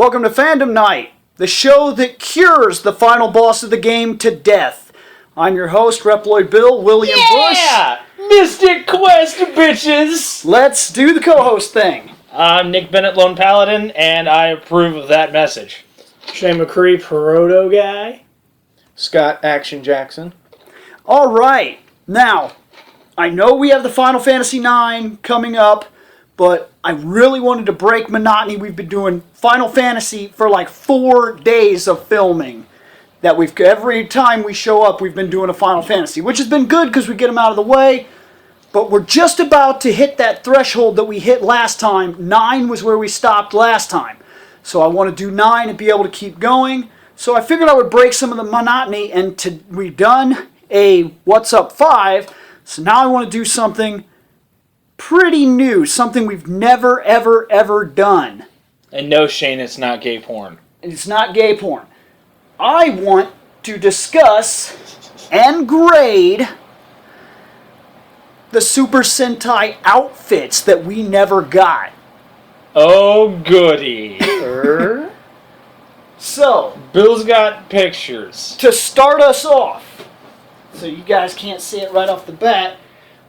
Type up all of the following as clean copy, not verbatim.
Welcome to Fandom Night, the show that cures the final boss of the game to death. I'm your host, Reploid Bill, William Bush. Yeah! Mystic Quest, bitches! Let's do the co-host thing. I'm Nick Bennett, Lone Paladin, and I approve of that message. Shane McCree, Proto Guy. Scott Action Jackson. All right. Now, I know we have the Final Fantasy IX coming up, but I really wanted to break monotony. We've been doing Final Fantasy for like 4 days of filming. Every time we show up, we've been doing a Final Fantasy, which has been good because we get them out of the way. But we're just about to hit that threshold that we hit last time. 9 was where we stopped last time. So I want to do 9 and be able to keep going. So I figured I would break some of the monotony, and we've done a What's Up 5. So now I want to do something pretty new, something we've never, ever, ever done. And no, Shane, it's not gay porn. It's not gay porn. I want to discuss and grade the Super Sentai outfits that we never got. Oh, goody. So, Bill's got pictures. to start us off, so you guys can't see it right off the bat,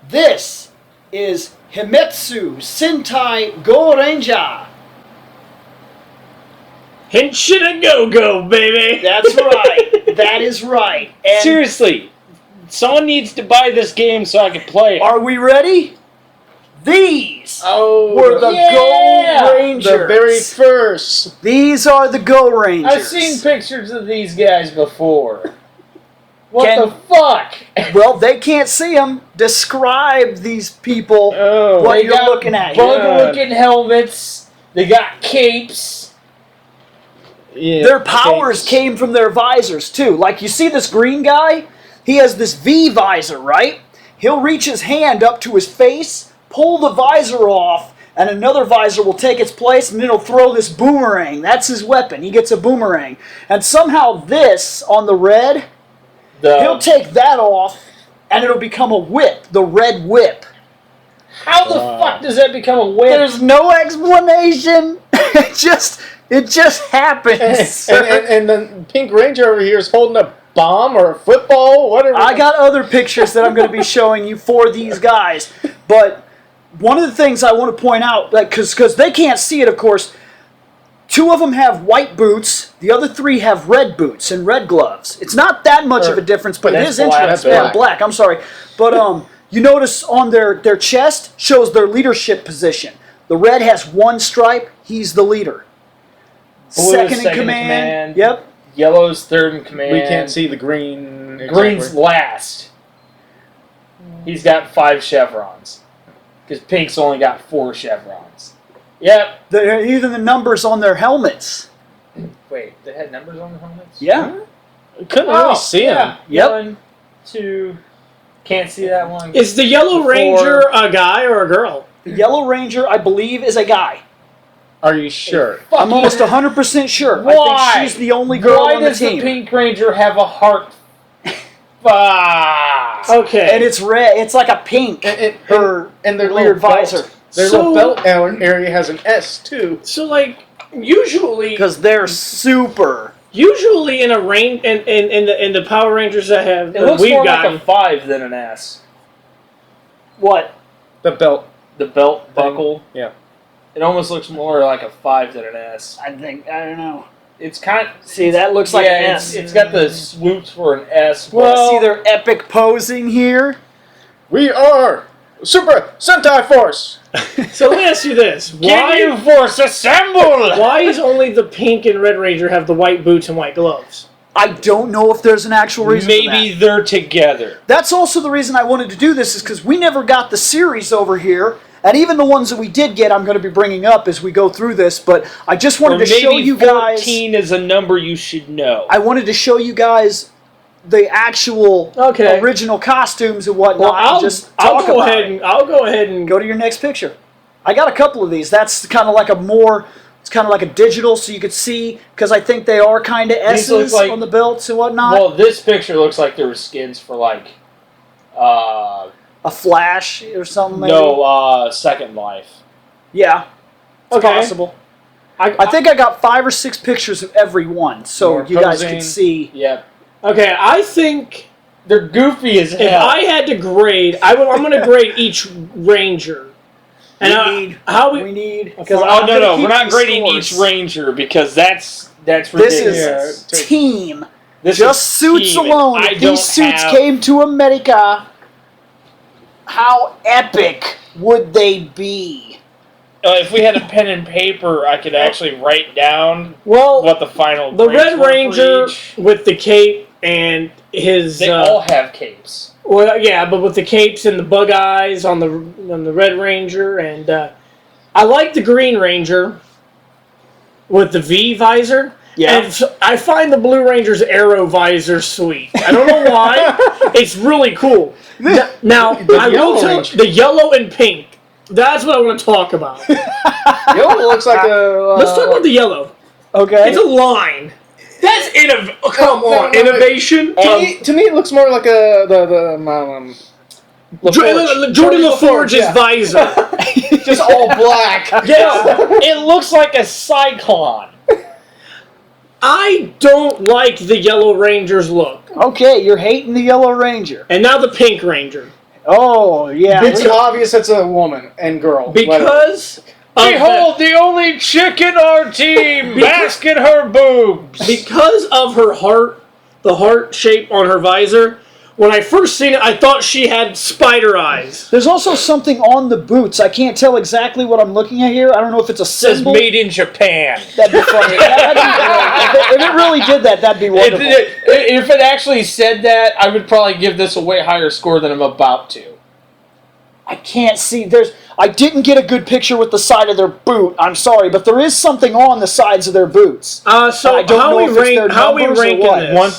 this is Himetsu Sentai Goranger. Henshin a go-go, baby! That's right. That is right. And Seriously, someone needs to buy this game so I can play it. are we ready? These Oh, were the Go Rangers. the very first. These are the Go Rangers. I've seen pictures of these guys before. What Can- the fuck? Well, they can't see them. Describe these people. Oh, what they you're got looking at. bug-looking helmets. They got capes. Yeah, Their powers okay. came from their visors, too. Like, you see this green guy? He has this V visor, right? He'll reach his hand up to his face, pull the visor off, and another visor will take its place, and then he'll throw this boomerang. That's his weapon. He gets a boomerang. And somehow this, on the red, he'll take that off, and it'll become a whip, the red whip. How the fuck does that become a whip? There's no explanation. It just happens. And the Pink Ranger over here is holding a bomb or a football, whatever. I got other pictures that I'm going to be showing you for these guys. But one of the things I want to point out, like, because they can't see it, of course, 2 of them have white boots. The other 3 have red boots and red gloves. It's not that much of a difference, but it that's is black, interesting. that's Yeah, black. I'm sorry. But you notice on their chest shows their leadership position. The red has 1 stripe. He's the leader. Blue is Second in command. Yep. Yellow's third in command. We can't see the green. Green's exactly. last. He's got 5 chevrons. Because Pink's only got 4 chevrons. Yep. Even the numbers on their helmets. Wait, they had numbers on the helmets? Yeah. Couldn't really see him. Yep. 1, 2. Can't see that one. Is the Yellow Ranger a guy or a girl? The Yellow Ranger, I believe, is a guy. Are you sure? I'm almost 100% sure. Why? I think she's the only girl Why on the does team. the Pink Ranger have a heart? Fuck. Okay. And it's red. It's like a pink. Her and their weird little belt- visor. Their So- little belt area has an S too. So, like, usually Because they're super. in a range in the Power Rangers that have It looks we've more gotten, like a 5 than an S. What? The belt. The belt buckle. Yeah. It almost looks more like a 5 than an S. I don't know. It's kind of... See, that looks like an yeah, S. it's got the swoops for an S. But Well- See their epic posing here? We are Super Sentai Force. So let me ask you this: Can you force assemble? why is only the Pink and Red Ranger have the white boots and white gloves? I don't know if there's an actual reason for Maybe that. they're together. That's also the reason I wanted to do this, is because we never got the series over here. And even the ones that we did get, I'm going to be bringing up as we go through this. But I just wanted to show you guys. 14 is a number you should know. I wanted to show you guys the actual original costumes and whatnot. Well, and just talk I'll about go ahead and Go to your next picture. I got a couple of these. That's kind of like it's kind of like a digital, so you could see, because I think they are kind of These look S's like- on the belts and whatnot. Well, this picture looks like there were skins for like, A Flash or something. Maybe. no, Second Life. Yeah, it's Okay. possible. I think I got 5 or 6 pictures of every one, so More you guys posing. can see. Yep. Okay, I think They're goofy as if hell. I had to grade, I'm going to grade each Ranger. And We need. Because Oh no, we're not grading each Ranger because that's This ridiculous. is team. This Just is suits team, and alone. I If don't these suits have- came to America, how epic would they be? If we had a pen and paper, I could actually write down well, what the final. the grades Red were for Ranger each. with the cape and his. They all have capes. Well, yeah, but with the capes and the bug eyes on the Red Ranger, and I like the Green Ranger with the V visor. Yeah. And so I find the Blue Ranger's arrow visor sweet. I don't know why. It's really cool. Now, I will yellow tell Ranger. the yellow and pink. That's what I want to talk about. Yellow looks like a. Let's talk about the yellow. Okay. It's a line. That's come No, on, no, innovation. To me, it looks more like Jordan LaForge's yeah. visor. Just all black. Yes. It looks like a cyclone. I don't like the Yellow Ranger's look. Okay, you're hating the Yellow Ranger. And now the Pink Ranger. Oh, yeah. It's obvious it's a woman and girl. Because of Behold, the only chick in our team, bask in her boobs. because of her heart, the heart shape on her visor, when I first seen it, I thought she had spider eyes. There's also something on the boots. I can't tell exactly what I'm looking at here. I don't know if it's a It says symbol. made in Japan. That'd be funny. That'd be great. If it really did that, that'd be wonderful. If it actually said that, I would probably give this a way higher score than I'm about to. I can't see. I didn't get a good picture with the side of their boot. I'm sorry, but there is something on the sides of their boots. So I don't how know we if it's their rank? How we numbers or ranking what. this?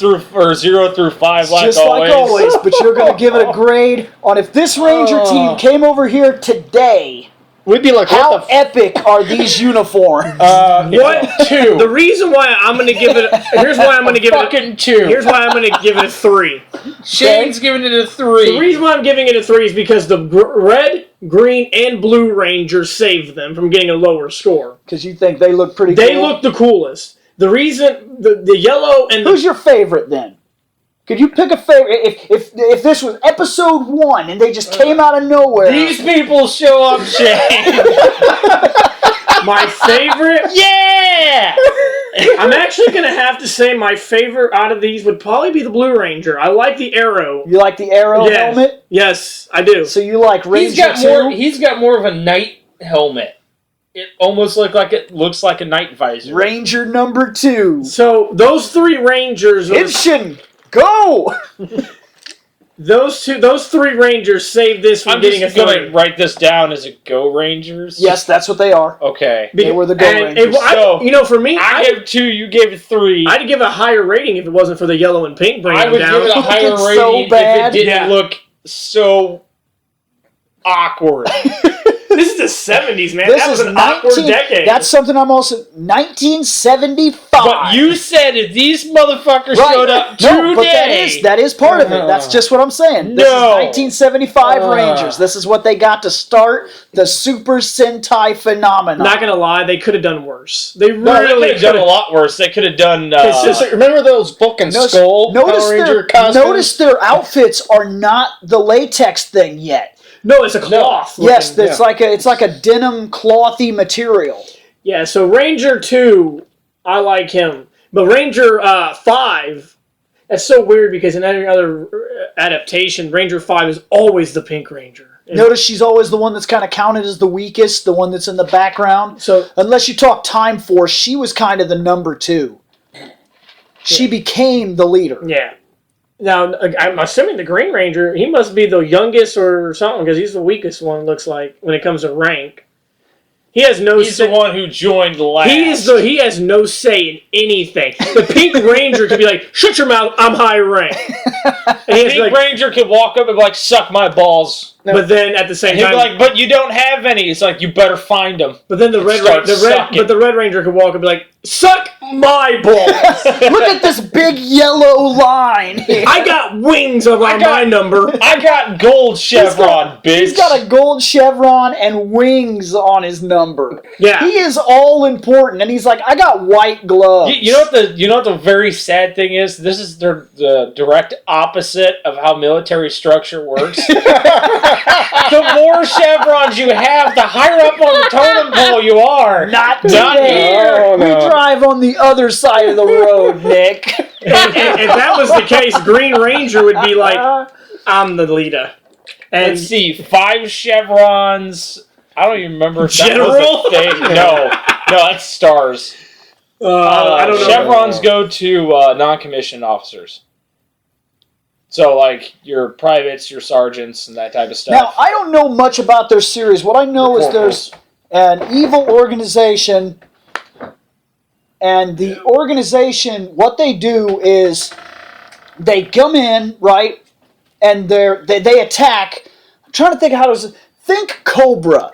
0 through 5, like Just always. like always, but you're going to give it a grade on if this Ranger team came over here today, We'd be like, how what the epic are these uniforms? What? 2. The reason why I'm going to give it. Here's why I'm going to give it. Fucking 2. Here's why I'm going to give it a 3. Shane's giving it a 3. The reason why I'm giving it a 3 is because the red, green, and blue Ranger saved them from getting a lower score. Because you think they look pretty They cool? look the coolest. The reason the yellow and Who's your favorite then? Could you pick a favorite? If this was episode 1 and they just came out of nowhere. These people show up, Shane. my favorite. Yeah! I'm actually going to have to say my favorite out of these would probably be the Blue Ranger. I like the arrow. You like the arrow Yes. helmet? Yes, I do. So you like Ranger 2? He's got more of a knight helmet. It almost looks like a knight visor. Ranger number 2. So those 3 Rangers, Henshin, go! those 3 Rangers saved this from I'm getting just a going to 3. write this down as a Go Rangers. Yes, that's what they are. Okay. They were the Go Rangers. So, for me, I gave 2, you gave 3. I'd give it a higher rating if it wasn't for the yellow and pink bringing I them would down. give it a higher It's rating so if bad. it didn't Yeah. look so awkward. This is the 70s, man. This That was is an awkward decade. That's something I'm also 1975. But you said if these motherfuckers Right. showed up No, but today, that is part of it. That's just what I'm saying. This is No. 1975 Rangers. This is what they got to start the Super Sentai phenomenon. Not gonna lie, they could have done worse. They no, they really could have done a lot worse. They could have done. remember those Vulcan skull notice Power Ranger their, costumes? notice their outfits are not the latex thing yet. No, it's a cloth. Yes, looking. it's like a denim clothy material. Yeah, so Ranger 2, I like him. But Ranger 5, that's so weird because in any other adaptation, Ranger 5 is always the Pink Ranger. Notice she's always the one that's kind of counted as the weakest, the one that's in the background. So unless you talk Time Force, she was kind of the number 2. She became the leader. yeah. Now, I'm assuming the Green Ranger, he must be the youngest or something because he's the weakest one, it looks like, when it comes to rank. He has no he's the one who joined last. He has no say in anything. The Pink Ranger could be like, "Shut your mouth! I'm high rank." And he has Pink to be like, Ranger could walk up and be like, "Suck my balls." But then at the same And he'll time, be like, but you don't have any. It's like, you better find them. but then the Red Ranger could walk and be like, "Suck my balls! Look at this big yellow line here. I got wings around my number." I got gold chevron, bitch. He's got a gold chevron and wings on his number. Yeah. He is all important, and he's like, I got white gloves. You know what the very sad thing is? This is the direct opposite of how military structure works. The more chevrons you have, the higher up on the totem pole you are. Not Not today. here. Oh, no. We drive on the other side of the road, Nick. If that was the case, Green Ranger would be like, "I'm the leader." And Let's see, 5 chevrons. I don't even remember if that General? was a thing. No, that's stars. I don't know. Chevrons go to non-commissioned officers. So, like, your privates, your sergeants, and that type of stuff. Now, I don't know much about their series. What I know is there's an evil organization, and the organization, what they do is they come in, right, and they attack. I'm trying to think how to think Cobra.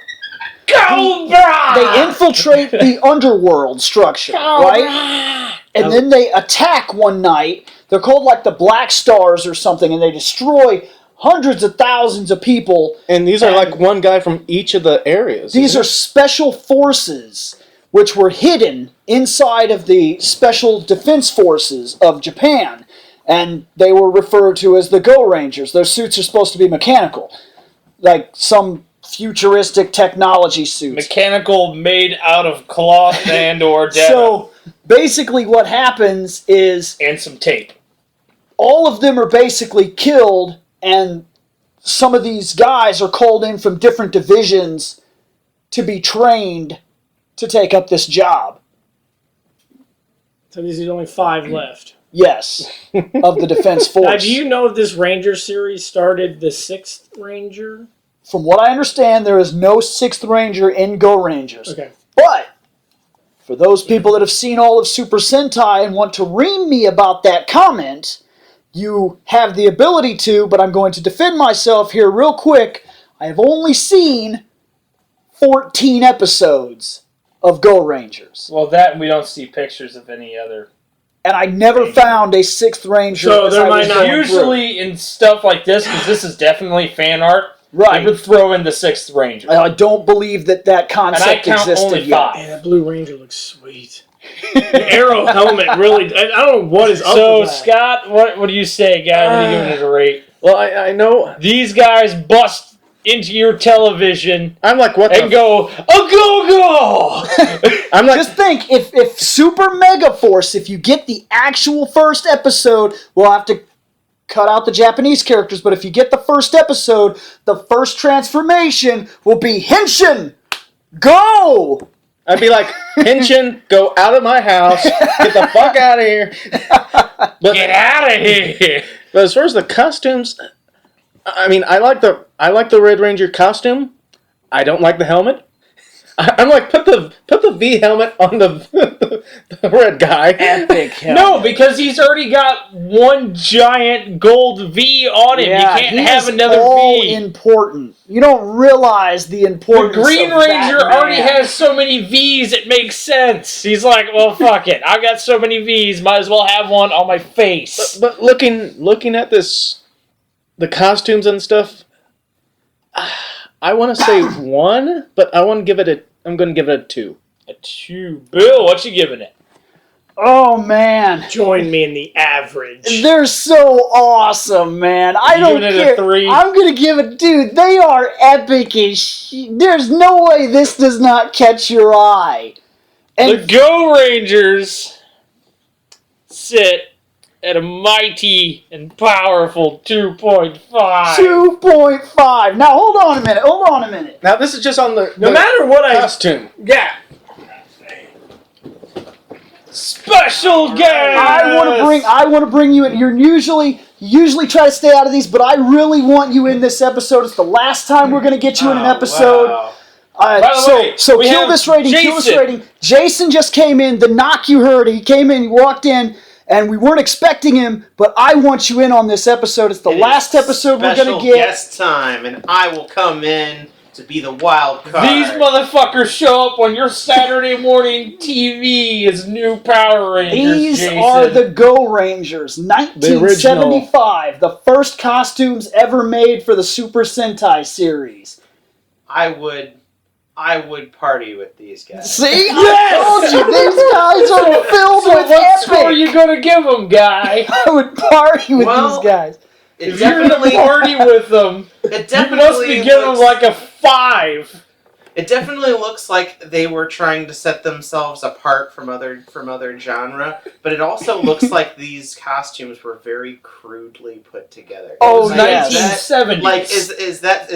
Cobra! They infiltrate the underworld structure, right? And then they attack one night. They're called like the Black Stars or something, and they destroy hundreds of thousands of people. And these are like one guy from each of the areas. These are special forces which were hidden inside of the Special Defense Forces of Japan. And they were referred to as the Gorangers. Their suits are supposed to be mechanical. Like some futuristic technology suits. Mechanical, made out of cloth and or denim. So basically what happens is And some tape. all of them are basically killed, and some of these guys are called in from different divisions to be trained to take up this job. So there's only 5 left. Yes, of the Defense Force. Now, do you know if this Ranger series started the 6th Ranger? From what I understand, there is no 6th Ranger in Go Rangers. Okay. But for those people that have seen all of Super Sentai and want to ream me about that comment, you have the ability to, but I'm going to defend myself here real quick. I have only seen 14 episodes of Go Rangers. Well, that and we don't see pictures of any other. And I never found a 6th Ranger. So as there I might was not- going through. Usually in stuff like this, because this is definitely fan art, Right. they would throw in the 6th Ranger. I don't believe that And I concept count existed only yet. 5. Man, that Blue Ranger looks sweet. The arrow helmet really... I don't know what is up So, with that. Scott, what do you say, guy? What are you giving it a rate? Well, I know. These guys bust into your television I'm like, what and the... go, a go-go! I'm like, Just think, if Super Mega Force, if you get the actual first episode, we'll have to cut out the Japanese characters, but if you get the first episode, the first transformation will be Henshin! Go! I'd be like, Henshin, go out of my house. Get the fuck out of here. But, Get out of here! but as far as the costumes, I mean, I like the Red Ranger costume. I don't like the helmet. I'm like, put the V helmet on the red guy. Epic hell. No, because he's already got one giant gold V on him. Yeah, you can't he have is another all V. important. You don't realize the The importance Green of Ranger that already man. has so many V's, it makes sense. He's like, well, fuck it. I've got so many V's, might as well have one on my face. But looking at this, the costumes and stuff, I want to say 1, but I'm going to give it a 2. A 2. Bill, what you giving it? Oh, man. Join me in the average. They're so awesome, man. I You don't giving it a care. 3? I'm gonna give it, dude. They are epic as shit. There's no way this does not catch your eye. The And Go Rangers sit at a mighty and powerful 2.5. 2.5. Now hold on a minute. Now this is just on the No matter what costume. Yeah. Special guest. I want to bring you in. You usually try to stay out of these, but I really want you in this episode. It's the last time we're gonna get you in an episode. Wow. By the way, so we kill have this rating. Kill this Jason. rating. Jason just came in. The knock you heard. He came in. He walked in, and we weren't expecting him, but I want you in on this episode. It's the last episode we're going to get. Guest time, and I will come in to be the wild card. These motherfuckers show up on your Saturday morning TV as new Power Rangers. These Jason. are the Go Rangers, 1975, the first costumes ever made for the Super Sentai series. I would party with these guys. See? I told you, these guys are filled with what epic. score are you gonna give them, guy? I would party with these guys. If you're gonna party with them, you must be giving them like a 5. It definitely looks like they were trying to set themselves apart from other genre, but it also looks like these costumes were very crudely put together. Oh, like, yes. 1970s. Like is that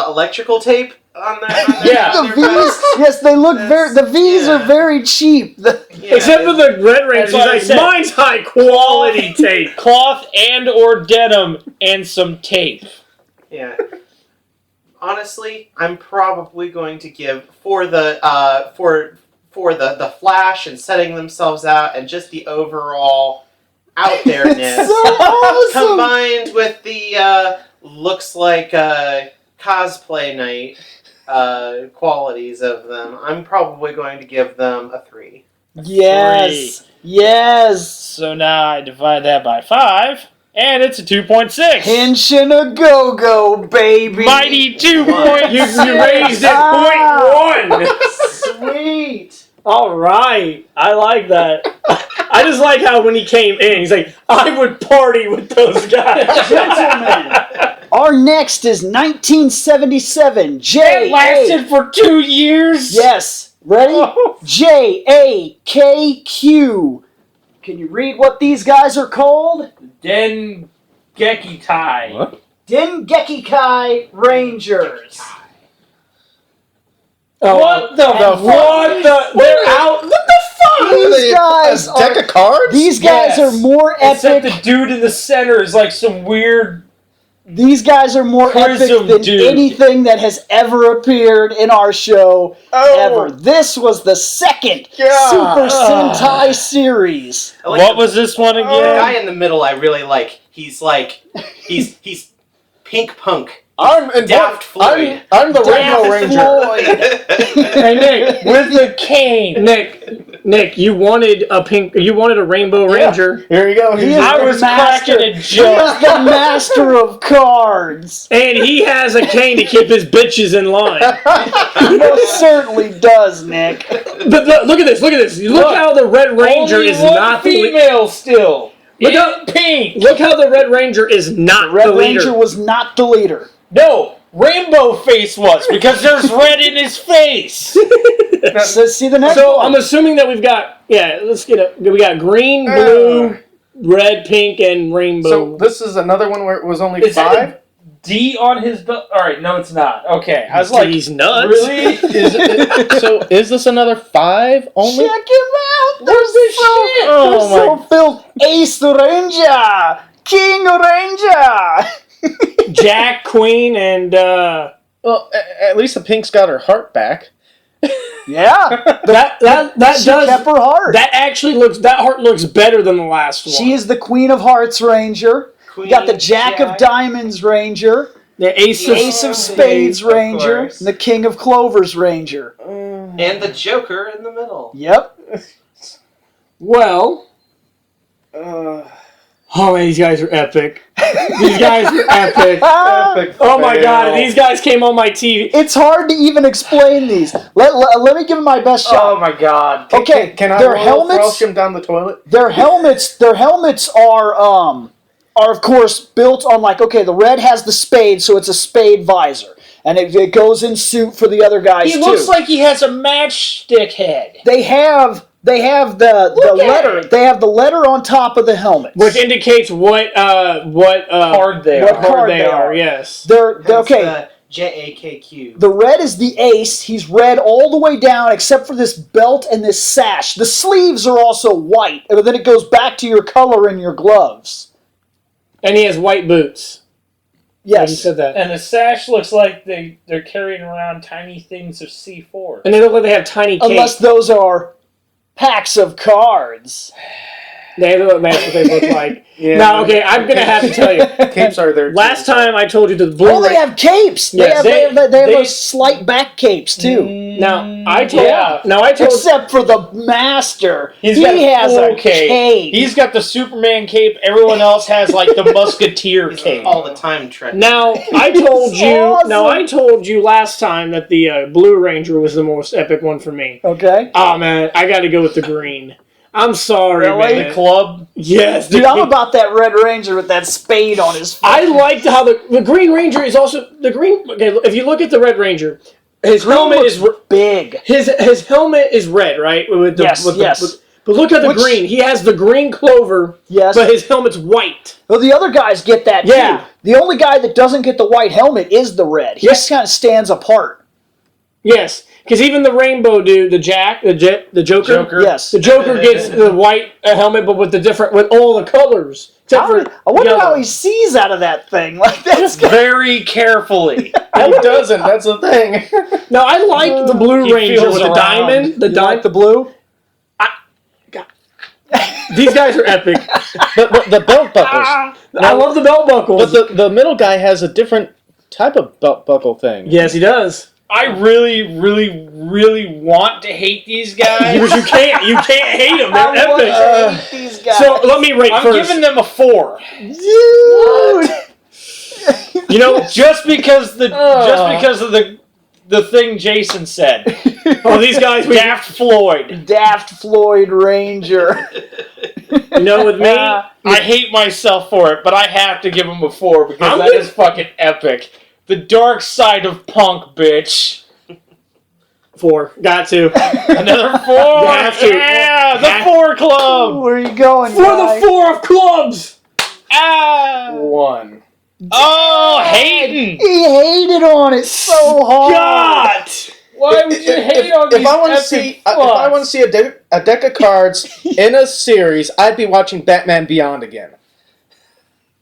electrical tape on their Yeah. The V's, yes, they look the V's are very cheap. Except for the Red Rangers, what I like, said. mine's high quality tape. Cloth and or denim and some tape. Yeah. Honestly, I'm probably going to give for the flash and setting themselves out and just the overall out there-ness It's so awesome. combined with the looks like cosplay night qualities of them. I'm probably going to give them a 3. Yes. Yes. So now I divide that by 5, and it's a 2.6. Henshin a go-go, baby. Mighty 2.6. You raised it .1. Sweet. All right, I like that. I just like how when he came in, he's like, "I would party with those guys." Gentlemen, our next is 1977. It lasted for 2 years. Yes. Ready? J.A.K.Q. Can you read what these guys are called? Dengeki Tai. What? Dengeki Rangers. What the fuck? They're out. What the fuck? These guys a deck of cards? These guys Yes. are more Except epic. the dude in the center is like some weird. These guys are more Prism epic than dude. anything that has ever appeared in our show Oh. ever. This was the second God. Super Sentai series. I like What the- was this one the again? guy in the middle I really like. He's pink punk. I'm Daft Floyd. I'm the Daft Rainbow Ranger. Floyd. Hey Nick, With the cane. Nick, you wanted a Rainbow Ranger, Here you go. He Here's is I the was master. cracking a He joke. is the master of cards. and he has a cane to keep his bitches in line. He most certainly does, Nick. But look at this! Look how the Red Ranger Only is one not the female still. Look in how- pink. Look how the Red Ranger is not Red the leader. Ranger was not the leader. No, Rainbow Face was because there's red in his face. So, see the next So one. I'm assuming that we've got let's get it. We got green, blue, red, pink, and rainbow. So this is another one where it was only Is that 5? D on his belt. All right, no, it's not. Okay, I was like, He's nuts. really? So is this another 5 only? Check him out. They're What's this so, shit? they're Oh so filled. Ace Ranger, King Ranger. Jack, Queen, and Well, at least the pink's got her heart back. Yeah, that she does kept her heart. that actually that heart looks better than the last one. She is the Queen of Hearts Ranger. You got the Jack of Diamonds Ranger, the Ace the of Ace of Spades of Ranger, course. and the King of Clovers Ranger. And the Joker in the middle. Yep. Well, oh man, these guys are epic. These guys are epic. Epic Oh my fail. god, if these guys came on my TV. It's hard to even explain these. Let me give them my best shot. Oh my god. Okay, Can I their roll helmets. throw him down the toilet? Their helmets are of course built on the red has the spade, so it's a spade visor, and it goes in suit for the other guys He too. looks like he has a matchstick head. They have the Look at letter. it. They have the letter on top of the helmet. Which indicates what Card they what are. card card they they are. are, yes. They're That's okay. the J.A.K.Q. The red is the ace. He's red all the way down except for this belt and this sash. The sleeves are also white, but then it goes back to your color in your gloves. And he has white boots. Like you Yes. said that. And the sash looks like they're carrying around tiny things of C4. And they look like they have tiny cakes. Unless those are packs of cards. That's what they look like. Yeah. Now, okay, I'm gonna have to tell you. Capes are there. Last time I told you the Blu-ray. Oh, they have capes. Yes, they have they- those slight back capes too. Now I told. Yeah. Now I told. Except for the master, He's he got a has full a cape. He's got the Superman cape. Everyone else has like the Musketeer cape. All the time tread. Now I told It's you. awesome. Now I told you last time that the Blue Ranger was the most epic one for me. Okay. Oh man, I got to go with the green. I'm sorry, Really? man. The club. Yes, Dude, I'm about that Red Ranger with that spade on his face. I liked how the Green Ranger is also the green. Okay, if you look at the Red Ranger, his helmet is big. his helmet is red, right? With the, Yes, with the- yes. but look at the Which- green. He has the green clover, Yes. but his helmet's white. Well, the other guys get that Yeah. too. The only guy that doesn't get the white helmet is the red. He Yes. kind of stands apart. Yes, because even the Rainbow dude, the Joker. Yes. The Joker gets the white helmet, but with all the colors. Except for I wonder yellow. how he sees out of that thing. Like that's Very carefully. He doesn't. That's the thing. No, I like the Blue He Ranger feels with the around. diamond. The You like diamond. the blue. These guys are epic. The belt buckles. I love the belt buckles. But the middle guy has a different type of belt buckle thing. Yes, he does. I really, really, really want to hate these guys. But you can't. You can't hate them. I They're want epic. to hate these guys. So let me rate I'm first. giving them a 4. Dude. You know, Just because of the thing Jason said. oh, these guys. Daft Floyd. Daft Floyd Ranger. You know, with me, I hate myself for it, but I have to give him a 4 because I'm that good. is fucking epic. The dark side of punk, bitch. 4. Got to. Another 4. have to. Yeah, the 4 club. Where are you going, For guy? the 4 of clubs. Ah. 1. Oh, hating. He hated on it so hard. God. Why would you hate on these If I want to epic see, if plots? I want to see a deck of cards in a series, I'd be watching Batman Beyond again.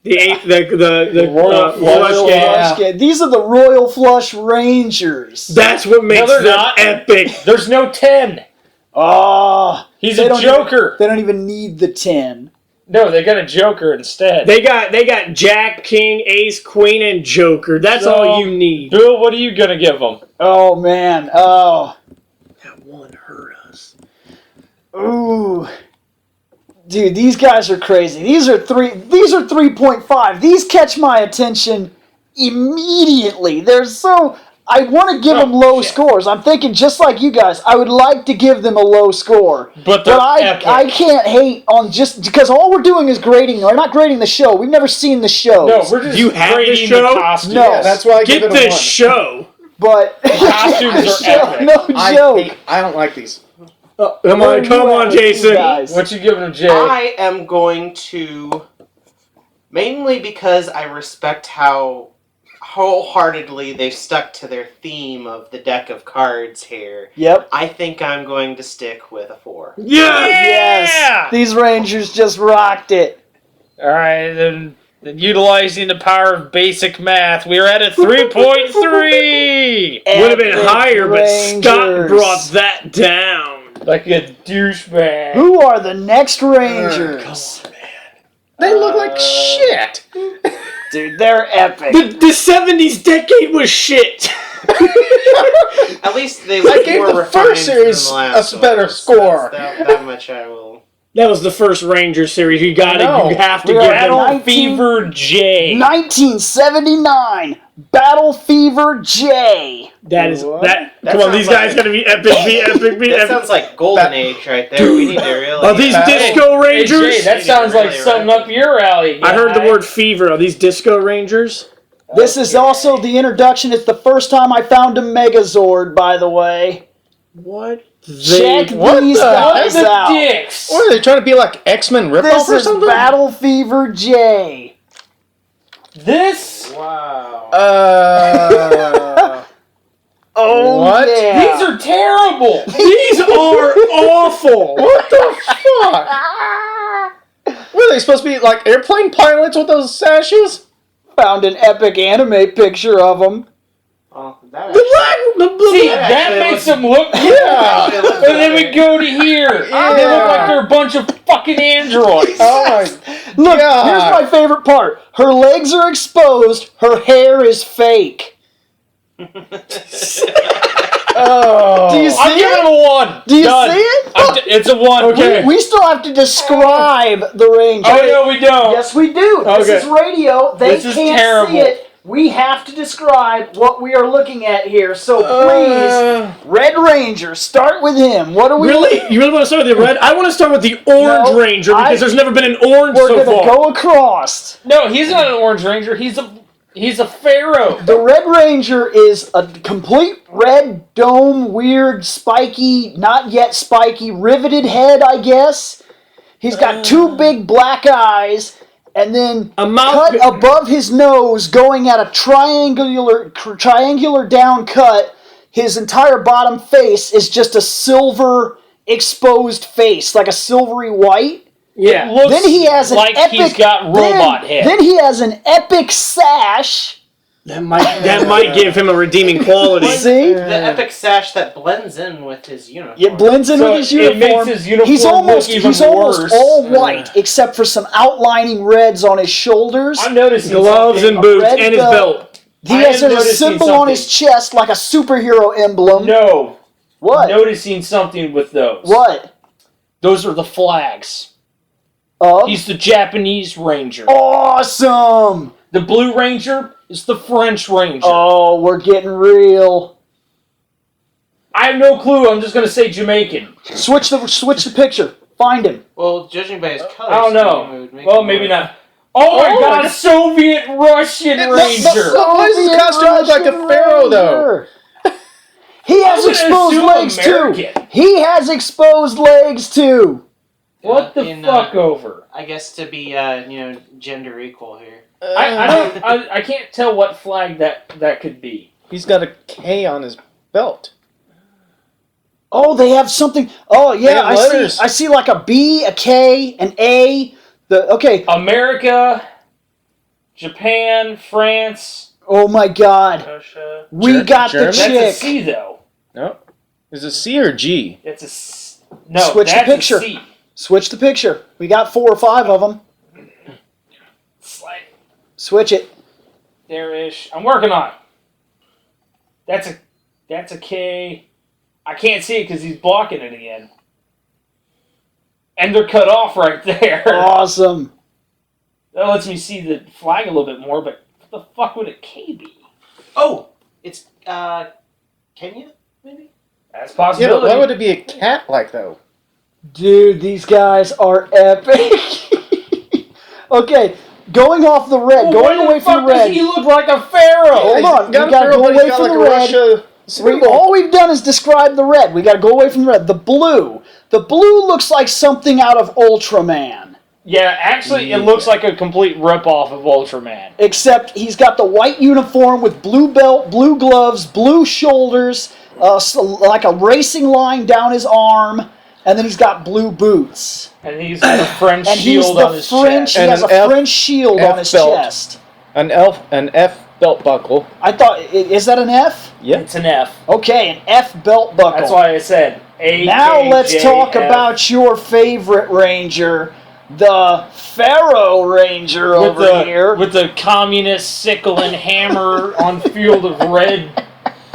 The Royal Flush Royal game. Flush game. These are the Royal Flush Rangers. That's what makes they're them not. epic. There's no 10. Oh, He's they a don't Joker. They don't even need the 10. No, they got a Joker instead. They got Jack, King, Ace, Queen, and Joker. That's So- all you need. Bill, what are you gonna give them? Oh man. Oh. That one hurt us. Ooh. Dude, these guys are crazy. These are 3.5. These catch my attention immediately. They're so I want to give them low scores. I'm thinking just like you guys. I would like to give them a low score. But they're epic. I can't hate on just because all we're doing is grading. We're not grading the show. We've never seen the show. No, we're just You have the grading show? costumes. No. Yeah, that's why I give Get it a the 1. show. But costumes are epic. No joke. I don't like these. Come on, Jason. Guys. What you giving them, Jay? I am going to, mainly because I respect how wholeheartedly they've stuck to their theme of the deck of cards here. Yep. I think I'm going to stick with a 4. Yeah. Yes. These Rangers just rocked it. All right, then utilizing the power of basic math, we're at a 3.3. Would have been Epic higher, but Scott Rangers. brought that down. Like a douchebag. Who are the next Rangers? They look like shit. Dude, they're epic. The 70s decade was shit. At least they I look gave more the refined first series than the last a better one, so score. that much I will. That was the first Ranger series. You know. have to We're give at them. all- Battle Fever J. 1979 Battle Fever J. That is What? that. That Come on, sounds these guys like- gotta be epic. Be epic. Be That epic. sounds like Golden Age right there. We need to really. Are these Disco Hey, Rangers? Jay, that sounds like something up your alley. I heard the guy. word fever. Are these Disco Rangers? This is also the introduction. It's the first time I found a Megazord, by the way. What? Check what these the guys the out. dicks. What are they trying to be like X-Men ripoff This or is something? Battle Fever J. This? Wow. Oh, What? yeah. These are terrible. These are awful. What the fuck? What are they supposed to be like airplane pilots with those sashes? Found an epic anime picture of them. Well, That The actually- leg, the See, That that actually makes looks- them look good. Yeah. It looks And then we better. go to here. They look like they're a bunch of fucking androids. Oh my Look, God. here's my favorite part. Her legs are exposed. Her hair is fake. Oh. Do you I'm see giving it? him a 1. Do you Done. see it? It's a 1. Okay. We still have to describe the Ranger. Oh, no, we don't. Yes, we do. This Okay. is radio. They This is can't terrible. see it. We have to describe what we are looking at here. So please, Red Ranger, start with him. What are we Really? You really want to start with the red? I want to start with the orange No, Ranger because there's never been an orange We're so going to far. go across. No, he's not an Orange Ranger. He's a pharaoh. The Red Ranger is a complete red dome, weird, spiky, not yet spiky, riveted head, I guess. He's got two big black eyes, and then A mouth- cut above his nose, going at a triangular down cut. His entire bottom face is just a silver exposed face, like a silvery white. Yeah. Looks Then he has an like epic. he's got robot then, head. Then he has an epic sash. That might give him a redeeming quality. See? The epic sash that blends in with his uniform. It blends in So with his it uniform. makes his uniform he's almost look even he's almost worse. all white except for some outlining reds on his shoulders. I'm noticing Gloves something. and boots red and his belt. He I has am a noticing symbol on his something. chest like a superhero emblem. No. What? Noticing something with those. What? Those are the flags. Of? He's the Japanese Ranger. Awesome! The Blue Ranger is the French Ranger. Oh, we're getting real. I have no clue. I'm just going to say Jamaican. Switch the picture. Find him. Well, judging by his colors, I don't know. Well, maybe not. Oh my Oh god, my- Soviet Russian Ranger! Why does his costume look like a pharaoh, though? He has I'm gonna exposed assume legs American. too. He has exposed legs too. What the fuck over? I guess to be, gender equal here. I can't tell what flag that could be. He's got a K on his belt. Oh, they have something. Oh They yeah, have letters. I see like a B, a K, an A. Okay. America, Japan, France, Oh my God, Russia. we got German? the That's a chick. C though. No. Is it C or G? It's no. Switch the that's picture. A C. Switch the picture. We got 4 or 5 of them. Slide Switch it. there-ish. I'm working on it. That's a K. I can't see it because he's blocking it again. And they're cut off right there. Awesome. That lets me see the flag a little bit more, but what the fuck would a K be? Oh, it's Kenya, maybe. That's a Yeah, but possibility. why would it be a cat like though? Dude, these guys are epic. Okay, going off the red, Well, going why away the fuck from the does red. he look like a pharaoh? Hold on, we gotta pharaoh, go but he's away got from like the a red. Russia symbol. All we've done is describe the red. We got to go away from the red. The blue. The blue looks like something out of Ultraman. Yeah, actually, it looks like a complete ripoff of Ultraman. Except he's got the white uniform with blue belt, blue gloves, blue shoulders, like a racing line down his arm, and then he's got blue boots. And he's got a French And he's shield the on his French. chest. He And has a an F- French shield F on his belt. chest. An F belt buckle. I thought, is that an F? Yeah. It's an F. Okay, an F belt buckle. That's why I said A. Now let's talk about your favorite Ranger, the Pharaoh Ranger over here. with the communist sickle and hammer on field of red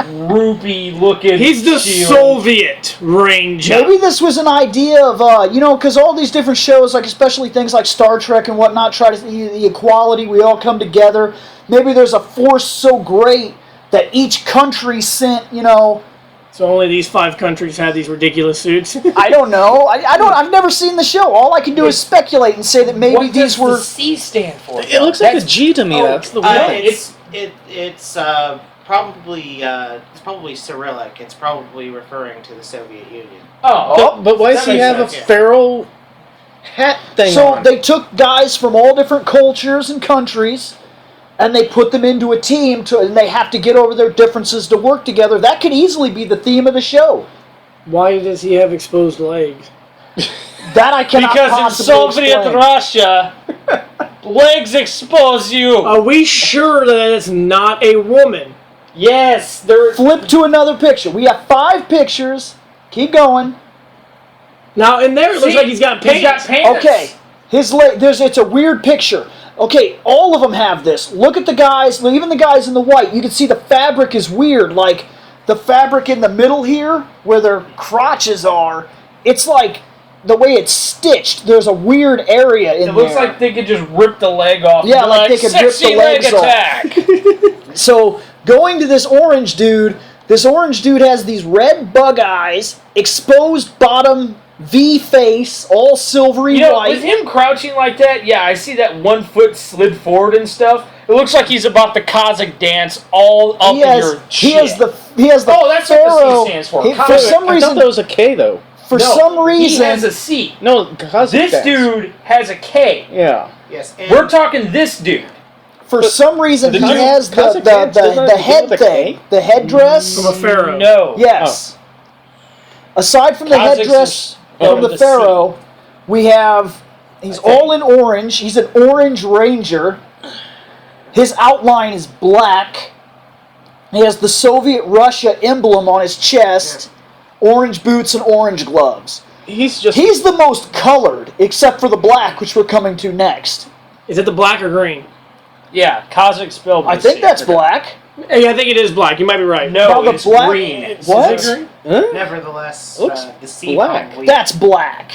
rupee looking. He's the shield. Soviet Ranger. Maybe this was an idea of, because all these different shows, like especially things like Star Trek and whatnot, try to see the equality, we all come together. Maybe there's a force so great that each country sent, So only these 5 countries have these ridiculous suits. I don't know. I've never seen the show. All I can do is speculate and say that maybe What these does were. the C stand for? It looks like a G to me. That's the weird. It's probably Cyrillic. It's probably referring to the Soviet Union. But why does that he makes have a sense, yeah. pharaoh hat thing So on? they took guys from all different cultures and countries, and they put them into a team, and they have to get over their differences to work together. That could easily be the theme of the show. Why does he have exposed legs? That I cannot Because in possibly Soviet explain. Russia, legs expose you. Are we sure that it's not a woman? Yes, there. Flip to another picture. We have 5 pictures. Keep going. Now in there, it looks See, like he's got pants. He's got pants. Okay, it's a weird picture. Okay, all of them have this. Look at the guys, even the guys in the white. You can see the fabric is weird. Like the fabric in the middle here, where their crotches are, it's like the way it's stitched. There's a weird area in there. It looks like they could just rip the leg off. Yeah, and be like they could rip "Sexy the legs leg off." attack. So going to this orange dude has these red bug eyes, exposed bottom V face, all silvery white. With him crouching like that, yeah, I see that 1 foot slid forward and stuff. It looks like he's about the Cossack dance all up in your He shit. has the Oh, that's what the pharaoh. C stands for. For Cossack. some I thought reason, that was a K though. for No, some reason, he has a C. No, Cossack This dance. dude has a K. Yeah. Yes, and We're talking this dude. for some reason, the he dude- has the Cossack dance doesn't have to do head with a thing, K? the headdress. From a pharaoh. No. Yes. Aside from the Kazakhs headdress are from the the pharaoh, we have. He's all in orange. He's an orange ranger. His outline is black. He has the Soviet Russia emblem on his chest, orange boots and orange gloves. He's just. He's the most colored, except for the black, which we're coming to next. Is it the black or green? Yeah, Kazakh spelled. I think that's black. Hey, I think it is black. You might be right. No, Now the it's black- green. What? Huh? nevertheless, Looks the sea black. probably- That's black.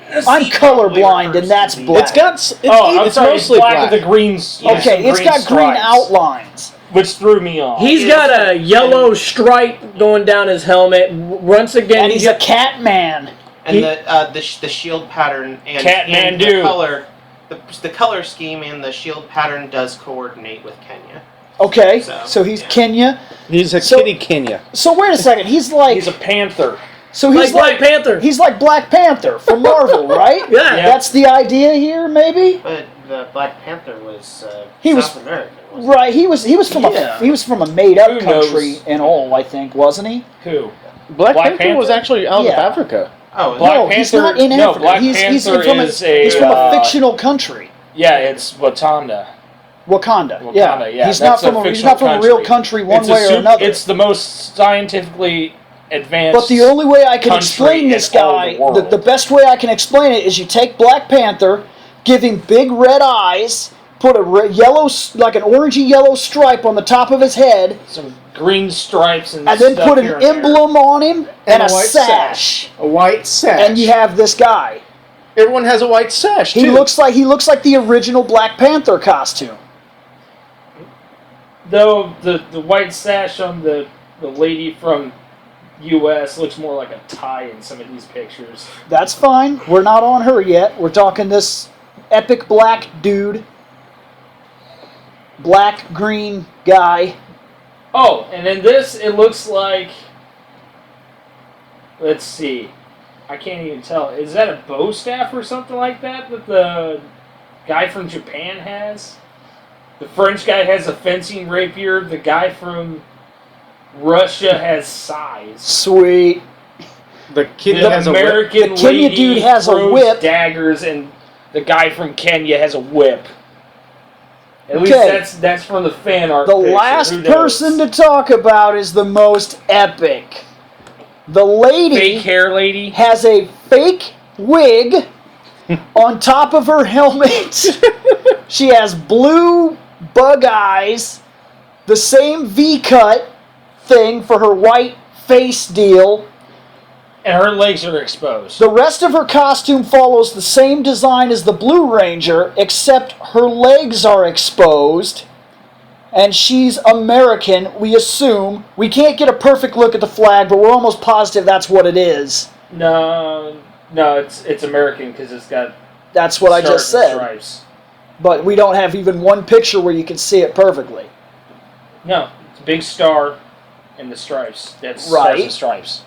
the I'm sea probably colorblind, refers and that's to the- black. It's got. It's, I'm it's sorry, mostly it's black black. with the greens. Okay, it's got green outlines. which threw me off. He's got a yellow stripe going down his helmet. Once again, And he's a cat man. And He- the shield pattern and the Catmandu. color, the color scheme and the shield pattern does coordinate with Kenya. Okay, So, so he's yeah. Kenya. He's a So- kitty Kenya. So wait a second, he's like He's a panther. like Black Panther. He's like Black Panther from Marvel, right? Yeah. Yeah. That's the idea here, maybe. But the Black Panther was He South was- American, wasn't Right? He was from Yeah. a made up Who country knows? and all, I think, wasn't he? Who? Black Black Panther was Panther? actually out Yeah. of Africa. he? Oh, Black no, he's Panther- not in no, Africa. Black he's Panther from is he's from a a fictional country, Yeah, it's Wakanda. Wakanda. Wakanda, Yeah, he's not that's a from he's fictional not from a real country one It's a way or super- another. It's the most scientifically advanced. But the only way I can country explain this in all guy, the world. the best way I can explain it is you take Black Panther, give him big red eyes, put a yellow, like an orangey yellow stripe on the top of his head, some green stripes and and then stuff put an here and there. emblem on him and, And a a white sash. A white sash. And you have this guy. Everyone has a white sash He too. looks like the original Black Panther costume. Though the white sash on the lady from U.S. looks more like a tie in some of these pictures. That's fine. We're not on her yet. We're talking this epic black dude. Black green guy. Oh, and in this, it looks like. Let's see. I can't even tell. Is that a bow staff or something like that the guy from Japan has? The French guy has a fencing rapier. The guy from Russia has size. Sweet. The kid The has a whip. American The Kenya lady dude has a throws whip. daggers, and the guy from Kenya has a whip. At Okay. least that's from the fan art. The picture. last Who knows? person to talk about is the most epic. The lady fake hair lady. has a fake wig on top of her helmet. She has blue bug eyes, the same V-cut thing for her white face deal. And her legs are exposed. The rest of her costume follows the same design as the Blue Ranger, except her legs are exposed. And she's American, we assume. We can't get a perfect look at the flag, but we're almost positive that's what it is. No, it's American because it's got. That's what I just stars and said. Stripes. But we don't have even one picture where you can see it perfectly. No, it's a big star and the stripes. That's Right. stars and stripes,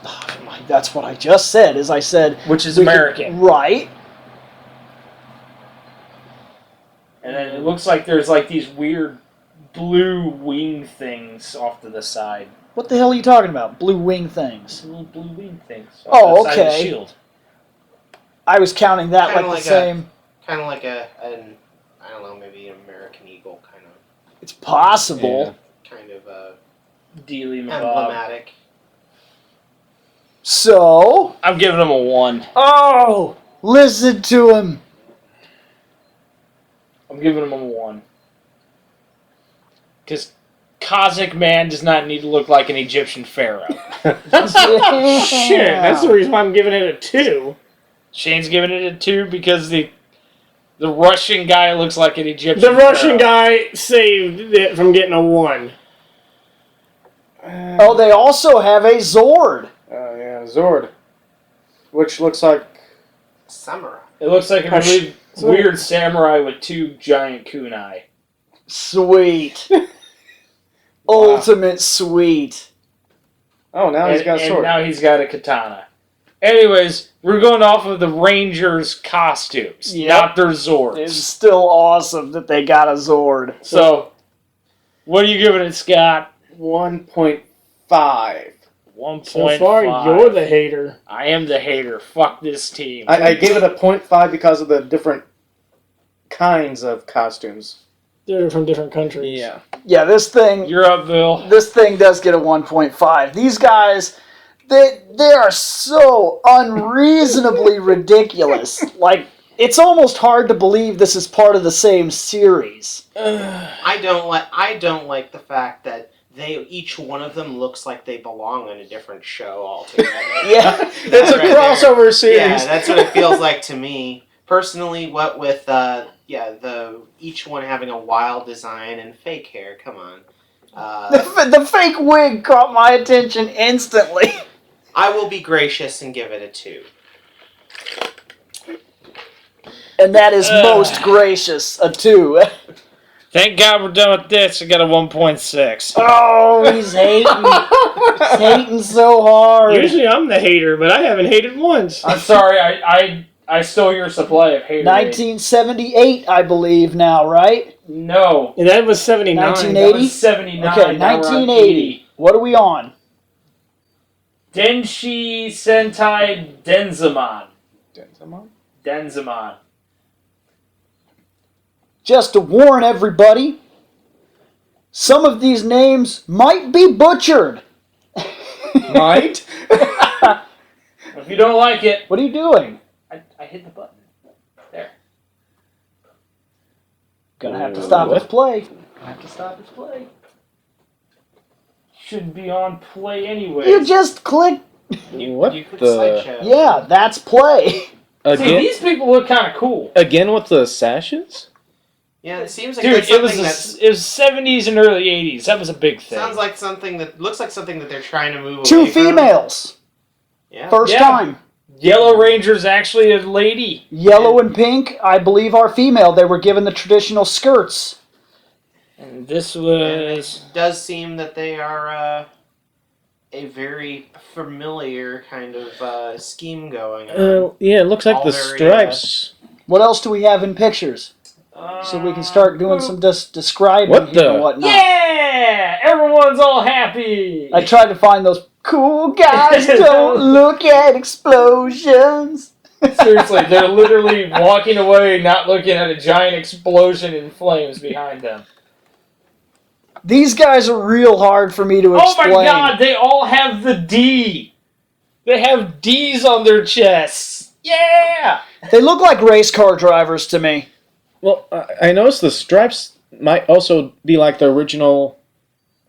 That's what I just said, as I said. which is we could- American. Right. And then it looks like there's like these weird blue wing things off to the side. What the hell are you talking about? Blue wing things. Little blue wing things. Oh, off the side of the okay. shield. I was counting that Kinda like like the same. Kind of like an I don't know, maybe an American Eagle kind of It's possible. Yeah. kind of Dealy Bob. emblematic. So, I'm giving him a 1. oh, listen to him. I'm giving him a 1. Because Kazakh man does not need to look like an Egyptian pharaoh. Shit, that's the reason why I'm giving it a 2. Shane's giving it a 2 because the Russian guy looks like an Egyptian The Russian pharaoh. guy saved it from getting a 1. Oh, they also have a Zord. Oh yeah, Zord, which looks like Samurai. It looks like a Hush. really weird samurai with 2 giant kunai. Sweet. Ultimate sweet. oh now he's got a And sword. now he's got a katana. Anyways, we're going off of the Rangers' costumes, Yep. not their Zords. It's still awesome that they got a Zord. So, what are you giving it, Scott? 1.5. 1.5. So far, you're the hater. I am the hater. Fuck this team. I gave it a 0.5 because of the different kinds of costumes. They're from different countries. Yeah. Yeah, this thing You're up, Bill. does get a 1.5. These guys, they are so unreasonably ridiculous. Like, it's almost hard to believe this is part of the same series. I don't like the fact that each one of them looks like they belong on a different show altogether. Yeah. It's a Right there. crossover series. Yeah, that's what it feels like to me. Personally, what with each one having a wild design and fake hair. Come on. The fake wig caught my attention instantly. I will be gracious and give it a 2. And that is most gracious, a 2. Thank God we're done with this. I got a 1.6. Oh, he's hating. He's hating so hard. Usually I'm the hater, but I haven't hated once. I'm sorry, I stole your supply of hater. 1978, I believe now, right? No. And that was 79. 1980? That was 79. Okay, Now we're on 1980. What are we on? Denshi Sentai Denzamon. Just to warn everybody, some of these names might be butchered. Might? If you don't like it, What are you doing? I hit the button. There. Gonna have to stop What? its play. Gonna have to stop its play. Shouldn't be on play anyway. You just click. What You could the? slideshow. Yeah, that's play. See, Again? these people look kind of cool. Again with the sashes? Yeah, it seems like Dude, that's it was something it was 70s and early 80s. That was a big thing. sounds like something that looks like something that they're trying to move Two away from. females. Yeah. First Yeah. time. Yellow Ranger's actually a lady. Yellow and pink, I believe, are female. They were given the traditional skirts. And this And was... it does seem that they are a very familiar kind of scheme going on. Yeah, it looks like All the very, stripes. What else do we have in pictures? So we can start doing some describing What here the- and whatnot. Yeah! Everyone's all happy! I tried to find those cool guys don't look at explosions. Seriously, they're literally walking away, not looking at a giant explosion in flames behind them. These guys are real hard for me to Oh explain. my god, they all have the D! They have D's on their chests! Yeah! They look like race car drivers to me. Well, I noticed the stripes might also be like the original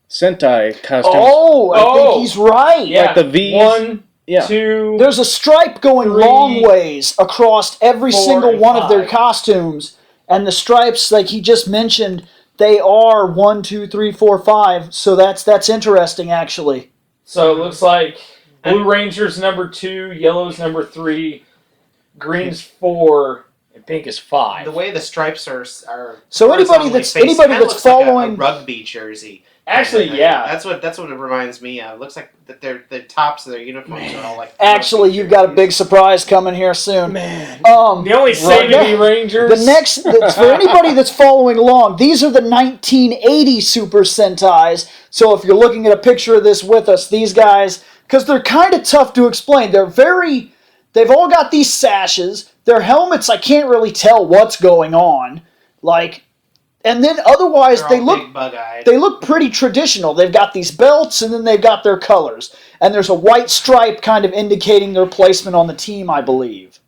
Sentai costumes. Oh, I Oh. think he's right. Yeah, Like the V's. One, Yeah. two... There's a stripe going 3, long ways across every 4, single and one of their 5. costumes. And the stripes, like he just mentioned, they are 1, 2, 3, 4, 5. So that's interesting, actually. So it looks like Blue Ranger's number 2, Yellow's number 3, Green's 4, and Pink is 5. The way the stripes are So anybody horizontally that's faced, anybody kinda that's looks like following a rugby jersey. Actually, yeah. That's what it reminds me of. It looks like that the tops of their uniforms are all like. Actually, you've got a big surprise coming here soon. Man. The only Right. saving Rangers. The next, for anybody that's following along, these are the 1980 Super Sentais. So if you're looking at a picture of this with us, these guys, because they're kind of tough to explain. They've all got these sashes. Their helmets, I can't really tell what's going on. Like, And then otherwise, They're they all look big bug-eyed. they look pretty traditional. They've got these belts, and then they've got their colors. And there's a white stripe kind of indicating their placement on the team, I believe.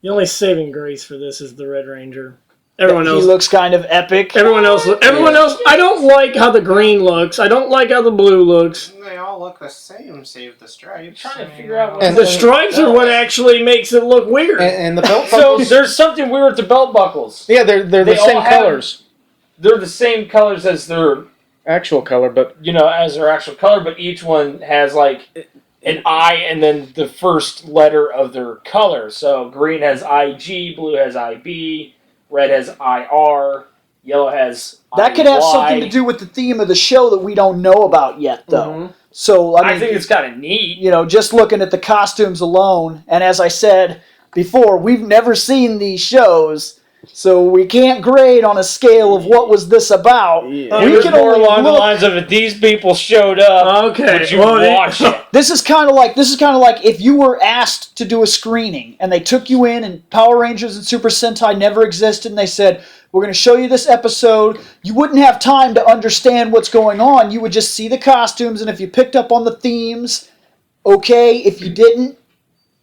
The only saving grace for this is the Red Ranger. Everyone He else looks kind of epic. Everyone else. I don't like how the green looks. I don't like how the blue looks. They all look the same, save the stripes. I'm trying to figure out what- And The stripes are what actually makes it look weird. And the belt So buckles. there's something weird with the belt buckles. Yeah, they're They the all same have- colors. They're the same colors as their, Actual color, but as their actual color, but each one has like an I and then the first letter of their color. So green has IG, blue has IB, red has IR, yellow has That could have IY. something to do with the theme of the show that we don't know about yet, though. Mhm. So, I I mean, think it's kind of neat. just looking at the costumes alone, and as I said before, we've never seen these shows, so we can't grade on a scale of what was this about. Yeah. It We was can more only along the look. lines of if these people showed up, Okay. would you well, watch it? This is kind of like if you were asked to do a screening and they took you in and Power Rangers and Super Sentai never existed and they said, we're going to show you this episode. You wouldn't have time to understand what's going on. You would just see the costumes, and if you picked up on the themes, okay. If you didn't,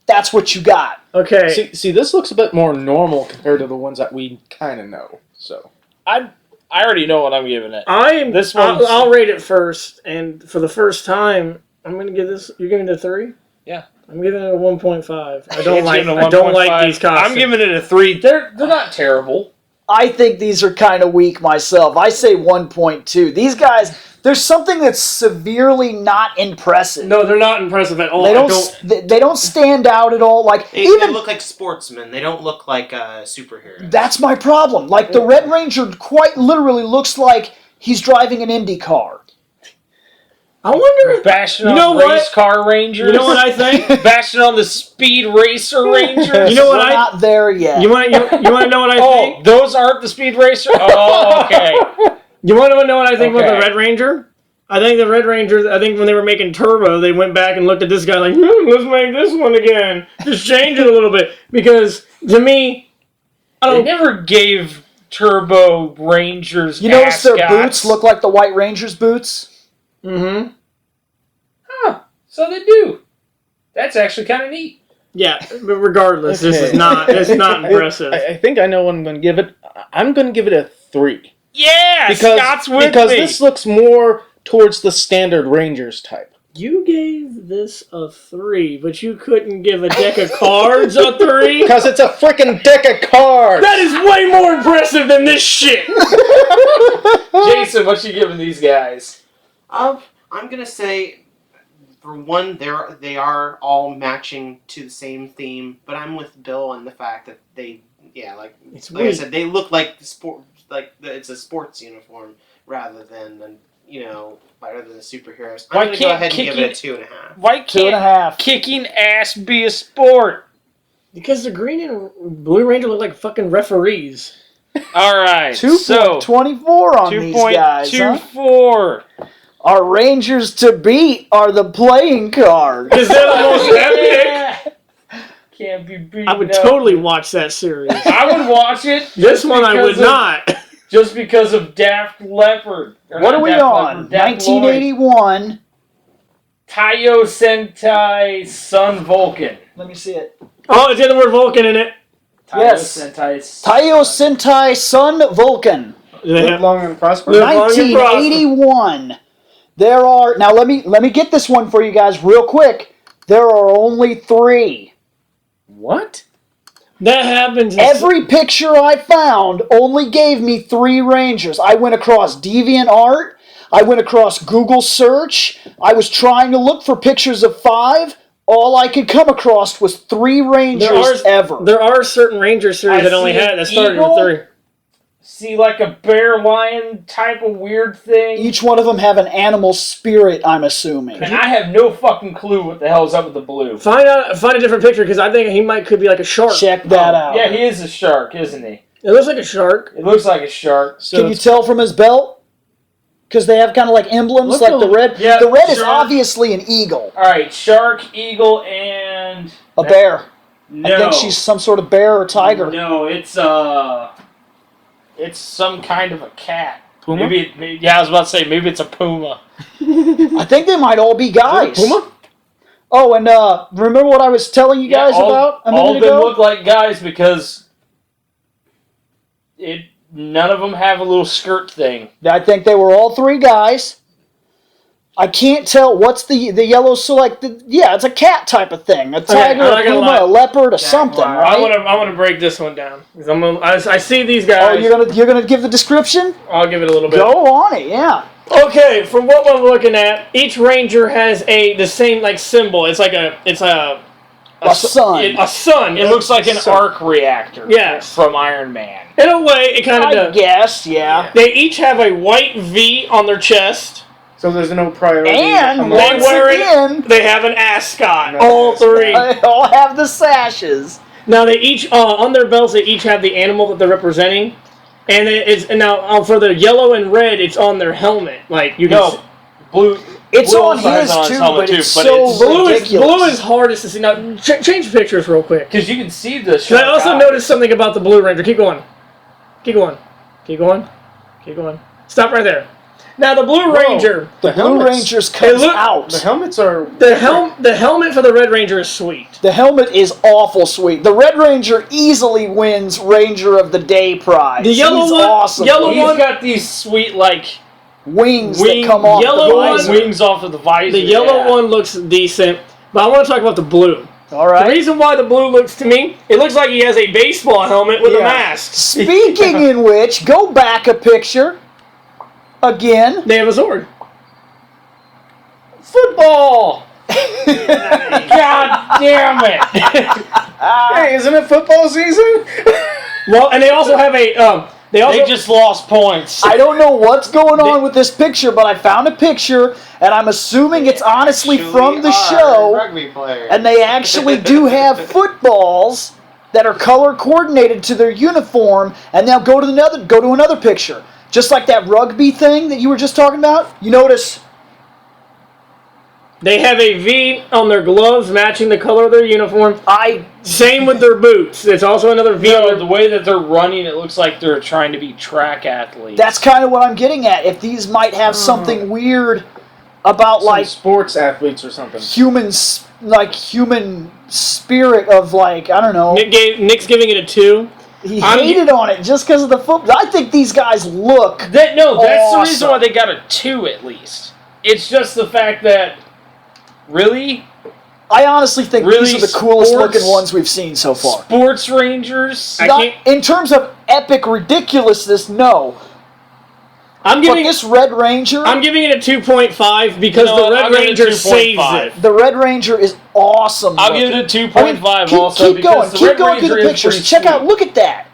that's what you got. Okay. see, this looks a bit more normal compared to the ones that we kind of know. So I already know what I'm giving it. This one's- I'll rate it first, and for the first time, I'm gonna give this. You're giving it a 3? Yeah. I'm giving it a 1.5. I It's don't like. giving it a I don't 1.5. like these costumes. I'm giving it a 3. They're not terrible. I think these are kind of weak myself. I say 1.2. These guys, there's something that's severely not impressive. No, they're not impressive at all. They I don't. They don't stand out at all. Like They even look like sportsmen. They don't look like superheroes. that's my problem. Like the Red Ranger, quite literally looks like he's driving an Indy car. I wonder if Bashing You on know what? race car rangers. you know what I think. Bashing on the speed racer rangers. You know what We're I- not there yet. You want to know what I Oh, think? those aren't the speed racer. Oh, okay. You want to know what I think about the Okay. Red Ranger? I think the Red Ranger. I think when they were making Turbo, they went back and looked at this guy like, let's make this one again. Just change it a little bit because to me, I They don't. never gave Turbo Rangers. You notice their ascots. boots look like the White Ranger's boots? Mm-hmm. So they do. That's actually kind of neat. Yeah, but regardless, this is Okay. not. It's not impressive. I think I know what I'm going to give it. I'm going to give it a 3 Yeah, because Scott's with because me. this looks more towards the standard Rangers type. You gave this a 3, but you couldn't give a deck of cards a 3. Because it's a freaking deck of cards. That is way more impressive than this shit. Jason, what you giving these guys? I'm gonna say, for one, they are all matching to the same theme, but I'm with Bill on the fact that It's like I weak. said, they look like it's a sports uniform rather than rather than the superheroes. I'm Why gonna go can't ahead and give kicking- it a 2.5. Why 2.5. can't kicking ass be a sport? Because the green and blue ranger look like fucking referees. All right, so 2.24 on these guys. Huh? 2.24. Our Rangers to beat are the playing cards. Because they're the most epic. Can't be beat. I would up. totally watch that series. I would watch it. This just one I would because of- not. Just because of Daft Leopard. Or What not are we Daft on? Leopard, Daft Lloyd. 1981. Taiyo Sentai Sun Vulcan. Let me see it. Oh, it's got the word Vulcan in it. Taiyo Yes. Sentai. Taiyo Sentai Sun Vulcan. Live long and prosper. Live long and prosper. 1981. There are now. Let me get this one for you guys real quick. There are only 3. What? That happens. Every picture I found only gave me 3 Rangers. I went across DeviantArt. I went across Google search. I was trying to look for pictures of 5. All I could come across was 3 Rangers ever. There are certain Ranger series I that only see had an that started eagle. with 3. See, like a bear lion type of weird thing. Each one of them have an animal spirit, I'm assuming. And I have no fucking clue what the hell's up with the blue. Find a different picture because I think could be like a shark. Check that out. Yeah, he is a shark, isn't he? It looks like a shark. It looks like a shark. So Can you tell from his belt? Because they have kind of like emblems, Look like a- the red. Yeah, the red is sure. obviously an eagle, All right, shark, eagle, and a bear. no. I think she's some sort of bear or tiger. No, it's It's some kind of a cat. Puma? Yeah, I was about to say, maybe it's a puma. I think they might all be guys. Puma? Oh, and remember what I was telling you guys about a all minute of them ago? look like guys because none of them have a little skirt thing. I think they were all 3 guys. I can't tell what's the yellow selected. Yeah, it's a cat type of thing. A tiger, I'm a not gonna puma, lie. a leopard, a Jaguar. something, I right? want to break this one down. 'Cause I see these Oh, guys. you're gonna give the description? I'll give it a little bit. Go on it, yeah. Okay, from what I'm looking at, each ranger has the same like symbol. It's like a sun. a sun. It looks like an arc reactor. Yes. From Iron Man. In a way, it kind of I does. guess, yeah. They each have a white V on their chest. So there's no priority. And among- They once wear it- again, They have an ascot. No All ascot. 3. they all have the sashes. Now they each on their belts. They each have the animal that they're representing, and now for the yellow and red, it's on their helmet. Like you can. No, blue. It's Blue on also has his it on his too, helmet but too, it's but so it's- ridiculous. Blue is hardest to see. Now change pictures real quick. Because you can see the. Because I also noticed something about the Blue Ranger. Keep going. Keep going. Keep going. Keep going. Stop right there. Now the Blue Ranger. The Blue helmets. Rangers comes look- out. The helmets are The helmet for the Red Ranger is sweet. The helmet is awful sweet. The Red Ranger easily wins Ranger of the Day prize. The yellow He's one- awesome. yellow looking. He's one- got these sweet wings wing- that come off yellow the one- visor. wings off of the visor. The yellow yeah. one looks decent, but I want to talk about the blue. All The right. reason why the blue looks to me, it looks like he has a baseball helmet with a Yeah. mask. Speaking in which, go back a picture. Again. They have a sword. Football! God damn it! Hey, isn't it football season? Well, and they also have a They just lost points. I don't know what's going on with this picture, but I found a picture, and I'm assuming it's honestly Actually from the are show. Rugby players. And they actually do have footballs that are color coordinated to their uniform. And now go to another picture, just like that rugby thing that you were just talking about. You notice They have a V on their gloves matching the color of their uniform. I Same with their boots. It's also another V on No, their the way that they're running, it looks like they're trying to be track athletes. that's kind of what I'm getting at. If these might have something weird about Some like sports athletes or something. human spirit of like I don't know. Nick's giving it a 2. He I'm- hated on it just because of the football. I think these guys look. That's the reason Awesome. why they got a 2 at least. It's just the fact that, really, I honestly think Really, these are the coolest sports- looking ones we've seen so far. sports rangers. I Not, can't- in terms of epic ridiculousness, no. I'm But giving this Red Ranger, I'm giving it a 2.5 because You know the what? Red I'll give it a Ranger saves 2.5. it. the Red Ranger is awesome. I'll give looking. it a 2.5 keep, also keep because going. the Keep Red going through Ranger the is pictures. pretty Check out. sweet. Look at that.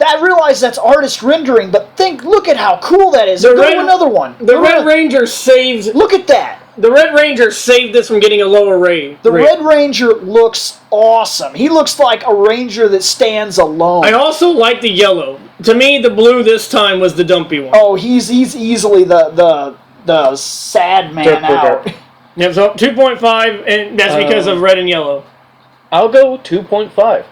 I realize that's artist rendering, but look at how cool that is. The Go Red- to another one. The Go to Red another- Ranger saves. Look at that. The Red Ranger saved this from getting a lower rate. The Red Ranger looks awesome. He looks like a ranger that stands alone. I also like the yellow. To me, the blue this time was the dumpy one. Oh, he's easily the sad man out. Yep, so 2.5, and that's because of red and yellow. I'll go 2.5.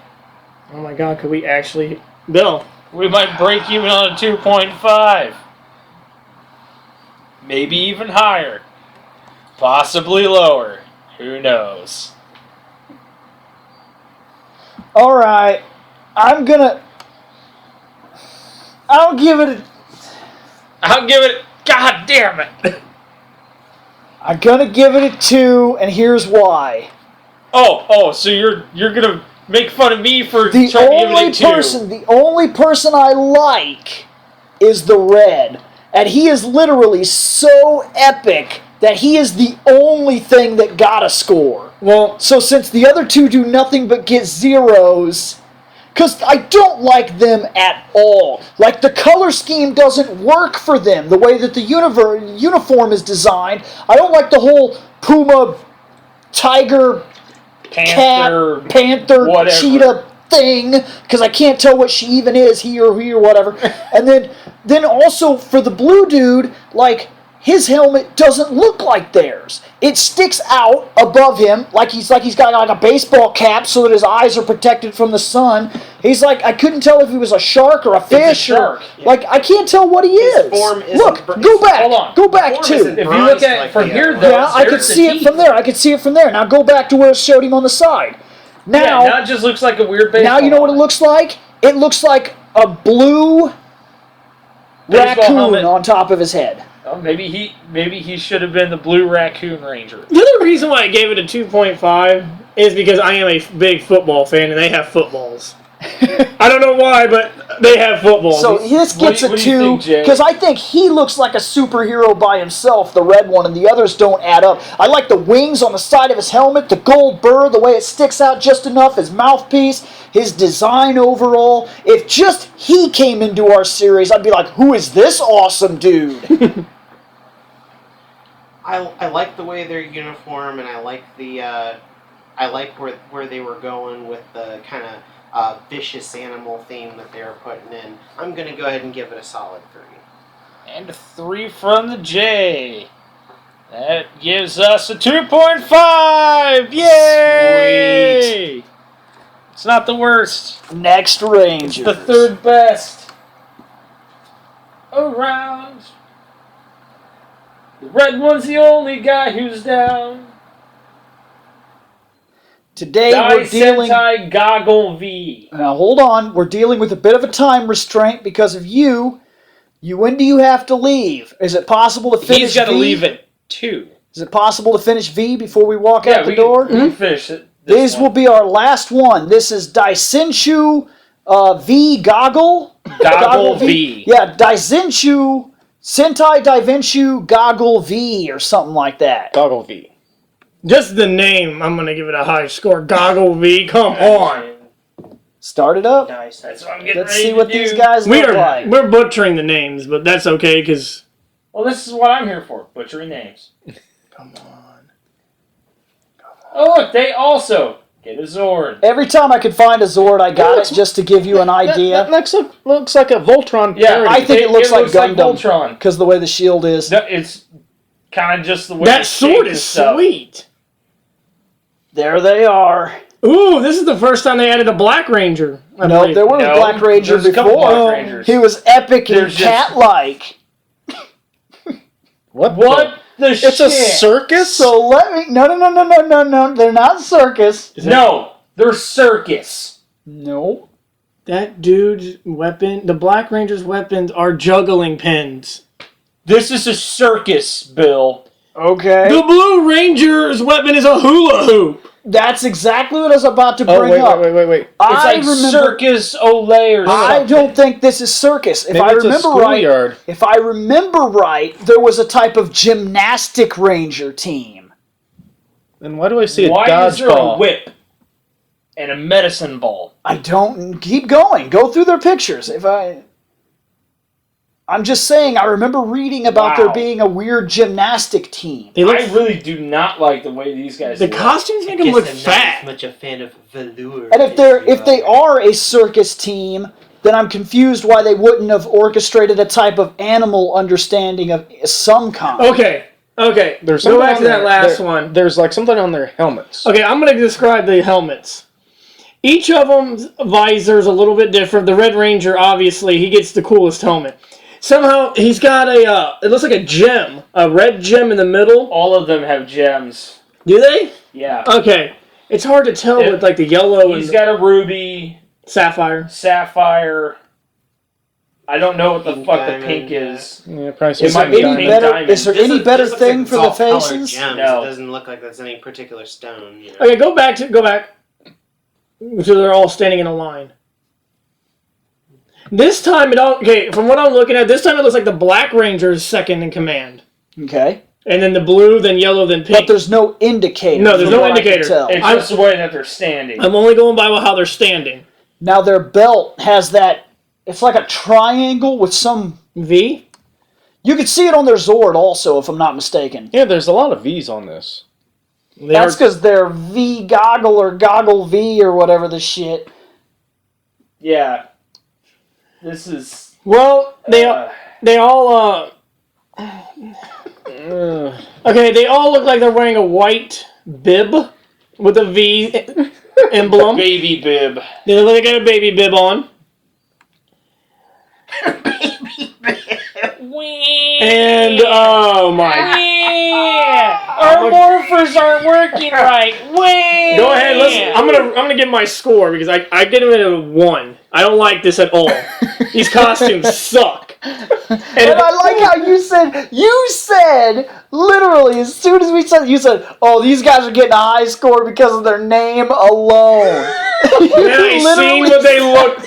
Oh my god, could we actually... Bill. We might break even on a 2.5. Maybe even higher. Possibly lower. Who knows? All right, I'll give it. I'll give it. God damn it! I'm gonna give it a 2, and here's why. So you're gonna make fun of me for The trying to give it a 2. the only person I like is the Red, and he is literally so epic that he is the only thing that got a score. Well, So since the other two do nothing but get zeros, because I don't like them at all. Like, the color scheme doesn't work for them, the way that the uniform is designed. I don't like the whole puma, tiger, Panther, cat, panther, whatever. cheetah thing, because I can't tell what she even is, he or whatever. And then also for the blue dude, like, his helmet doesn't look like theirs. It sticks out above him like he's got like a baseball cap so that his eyes are protected from the sun. He's like, I couldn't tell if he was a shark or a fish shark. like I can't tell what he His is. form isn't Look, br- go back. Hold on. Go back Form too. isn't If you look bronzed at it like from the here, other. though, Yeah, I could there's the see it teeth. from there. I could see it from there. Now go back to where it showed him on the side. Now it just looks like a weird baseball. Now you know what it looks like? It looks like a blue Baseball raccoon helmet. on top of his head. Oh, maybe he should have been the Blue Raccoon Ranger. The other reason why I gave it a 2.5 is because I am a big football fan and they have footballs. I don't know why, but they have footballs. So this gets What a do you 2 think, Jay? because I think he looks like a superhero by himself, the red one, and the others don't add up. I like the wings on the side of his helmet, the gold burr, the way it sticks out just enough, his mouthpiece, his design overall. If just he came into our series, I'd be like, who is this awesome dude? I like the way their uniform, and I like the I like where they were going with the kind of vicious animal theme that they were putting in. I'm gonna go ahead and give it a solid 3. And a 3 from the J. That gives us a 2.5! Yay! It's not the worst. Next Rangers. It's the third best. Around. The red one's the only guy who's down. Today Dai we're dealing... Sentai Goggle-V. Now hold on, we're dealing with a bit of a time restraint because of you. When do you have to leave? Is it possible to finish He's got to V? leave at 2. Is it possible to finish V before we walk out the door? We can finish it. This will be our last one. This is Daisenshu V Goggle. Goggle-V. Yeah, Daisenshu Sentai Daivenshu Goggle-V or something like that. Goggle-V. Just the name, I'm going to give it a high score. Goggle-V, come on. Start it up. Nice. That's what I'm getting Let's ready see what to do. these guys look like. We're butchering the names, but that's okay because... Well, this is what I'm here for. Butchering names. Come on. Oh, look. They also get a Zord. Every time I could find a Zord, I got it just to give you an idea. That looks like a Voltron Yeah, parody. I think it looks like Gundam. Voltron. Because the way the shield is. No, it's kind of just the way That the sword shape is stuff. sweet. There they are. Ooh, this is the first time they added a Black Ranger. I No, believe. there was No, a Black Ranger there's a couple before. Black Rangers. He was epic and There's just- cat-like. What the shit? It's a circus? So let me... No. They're not circus. No, they're circus. No. That dude's weapon, the Black Ranger's weapons are juggling pins. This is a circus, Bill. Okay. The Blue Ranger's weapon is a hula hoop. That's exactly what I was about to Oh, bring up. wait. It's I like remember... Circus Olay or I something. don't think this is circus. If Maybe I it's a remember right, schoolyard. if I remember right, there was a type of gymnastic ranger team. Then why do I see a Why is there a dodgeball? whip and a medicine ball? I don't keep going. Go through their pictures. I'm just saying I remember reading about there Wow. being a weird gymnastic team. They look, I really do not like the way these guys the look. costumes make them look fat. much a fan of velour. And if they are a circus team, then I'm confused why they wouldn't have orchestrated a type of animal understanding of some kind. Okay. There's Go something back on to that their- last there- one. There's like something on their helmets. Okay, I'm going to describe the helmets. Each of them's visor is a little bit different. The Red Ranger, obviously, he gets the coolest helmet. Somehow, he's got it looks like a gem. A red gem in the middle. All of them have gems. Do they? Yeah. Okay. It's hard to tell with, like, the yellow He's and got a ruby, sapphire. sapphire. I don't know what the Pink fuck diamond, the pink yeah. is. Yeah, probably It some might be diamond. pink better, diamond. is there any better thing for the faces? Gems. No. It doesn't look like that's any particular stone. You know? Okay, go back. So they're all standing in a line. This time from what I'm looking at, this time it looks like the Black Ranger is second in command. Okay. And then the blue, then yellow, then pink. But there's no indicator. No, there's from no what I can indicator. tell. It's just the way that they're standing. I'm only going by how they're standing. Now their belt has that, it's like a triangle with some, V? you could see it on their Zord also, if I'm not mistaken. Yeah, there's a lot of V's on this. That's because they're V Goggle or Goggle-V or whatever the shit. Yeah. This is... Well, they all Okay, they all look like they're wearing a white bib with a V emblem. Baby bib. They look like they got a baby bib on. And oh my! Our morphers aren't working right. Go ahead. I'm gonna give my score because I get him at a 1. I don't like this at all. These costumes suck. And I like how you said literally as soon as we said, you said, "Oh, these guys are getting a high score because of their name alone." Then I seen what they look.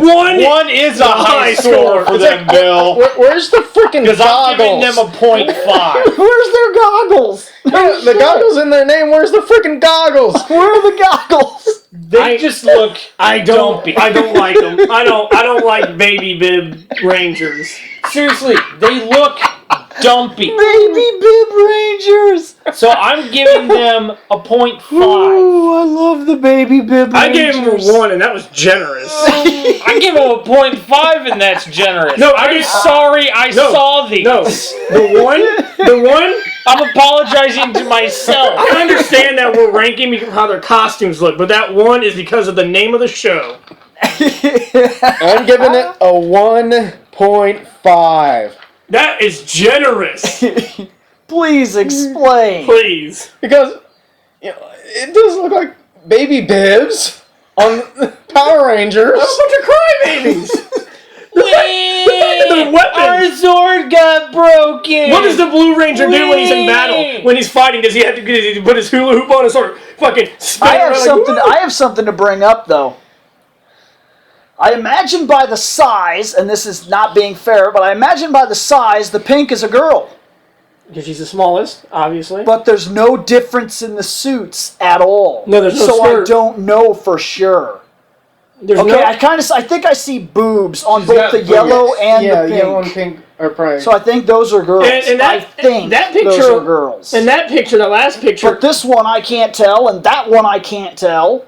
One is a high score for them, Bill. Where's the freaking Because I'm giving goggles? them a 0.5. Where's their goggles? Yeah, the goggles in their name. Where's the freaking goggles? Where are the goggles? They just look dumpy. I don't like them. I don't like baby bib Rangers. Seriously, they look dumpy. Baby bib Rangers. So I'm giving them a 0.5. Ooh, I love the baby bib Rangers. I gave him a 1, and that was generous. I give them a 0.5, and that's generous. No, I'm sorry I saw these. No, the one. I'm apologizing to myself. I understand that we're ranking because of how their costumes look, but that 1 is because of the name of the show. I'm giving it a 1.5. That is generous. Please explain. Please. Because it does look like baby bibs on Power Rangers. That's a bunch of crybabies. Their weapons. Our sword got broken. What does the Blue Ranger do when he's in battle? When he's fighting, does he have to put his hula hoop on and sort of fucking spin I have around something. like, I have something to bring up though. I imagine by the size, and this is not being fair, but I imagine by the size, the pink is a girl. Because she's the smallest, obviously. But there's no difference in the suits at all. No, there's no so skirt. I don't know for sure. There's Okay, no, I think I see boobs on both got the boobs. yellow and Yeah, the pink. yellow and pink are probably. So I think those are girls. And I think that those picture- are girls. in that picture, the last picture, But this one I can't tell, and that one I can't tell.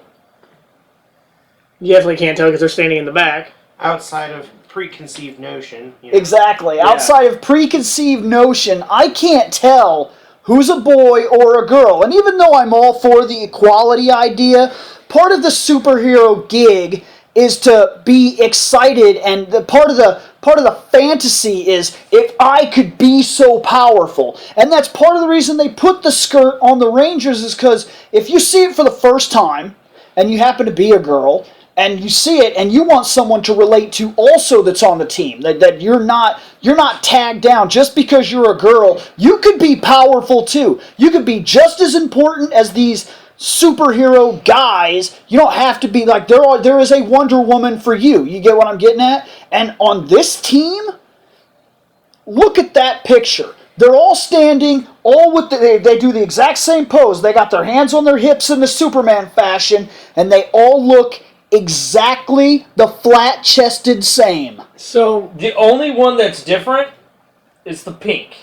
you definitely can't tell because they're standing in the back. Outside of preconceived notion. You know. Exactly. Outside of preconceived notion, I can't tell who's a boy or a girl. And even though I'm all for the equality idea, part of the superhero gig is to be excited, and the part of the fantasy is if I could be so powerful. And that's part of the reason they put the skirt on the Rangers, is because if you see it for the first time and you happen to be a girl and you see it and you want someone to relate to also that's on the team, that you're not tagged down just because you're a girl, you could be powerful too. You could be just as important as these superhero guys. You don't have to be like, there is a Wonder Woman for you. You get what I'm getting at? And on this team, look at that picture. They're all standing, all with they do the exact same pose. They got their hands on their hips in the Superman fashion, and they all look exactly the flat-chested same. So The only one that's different is the pink.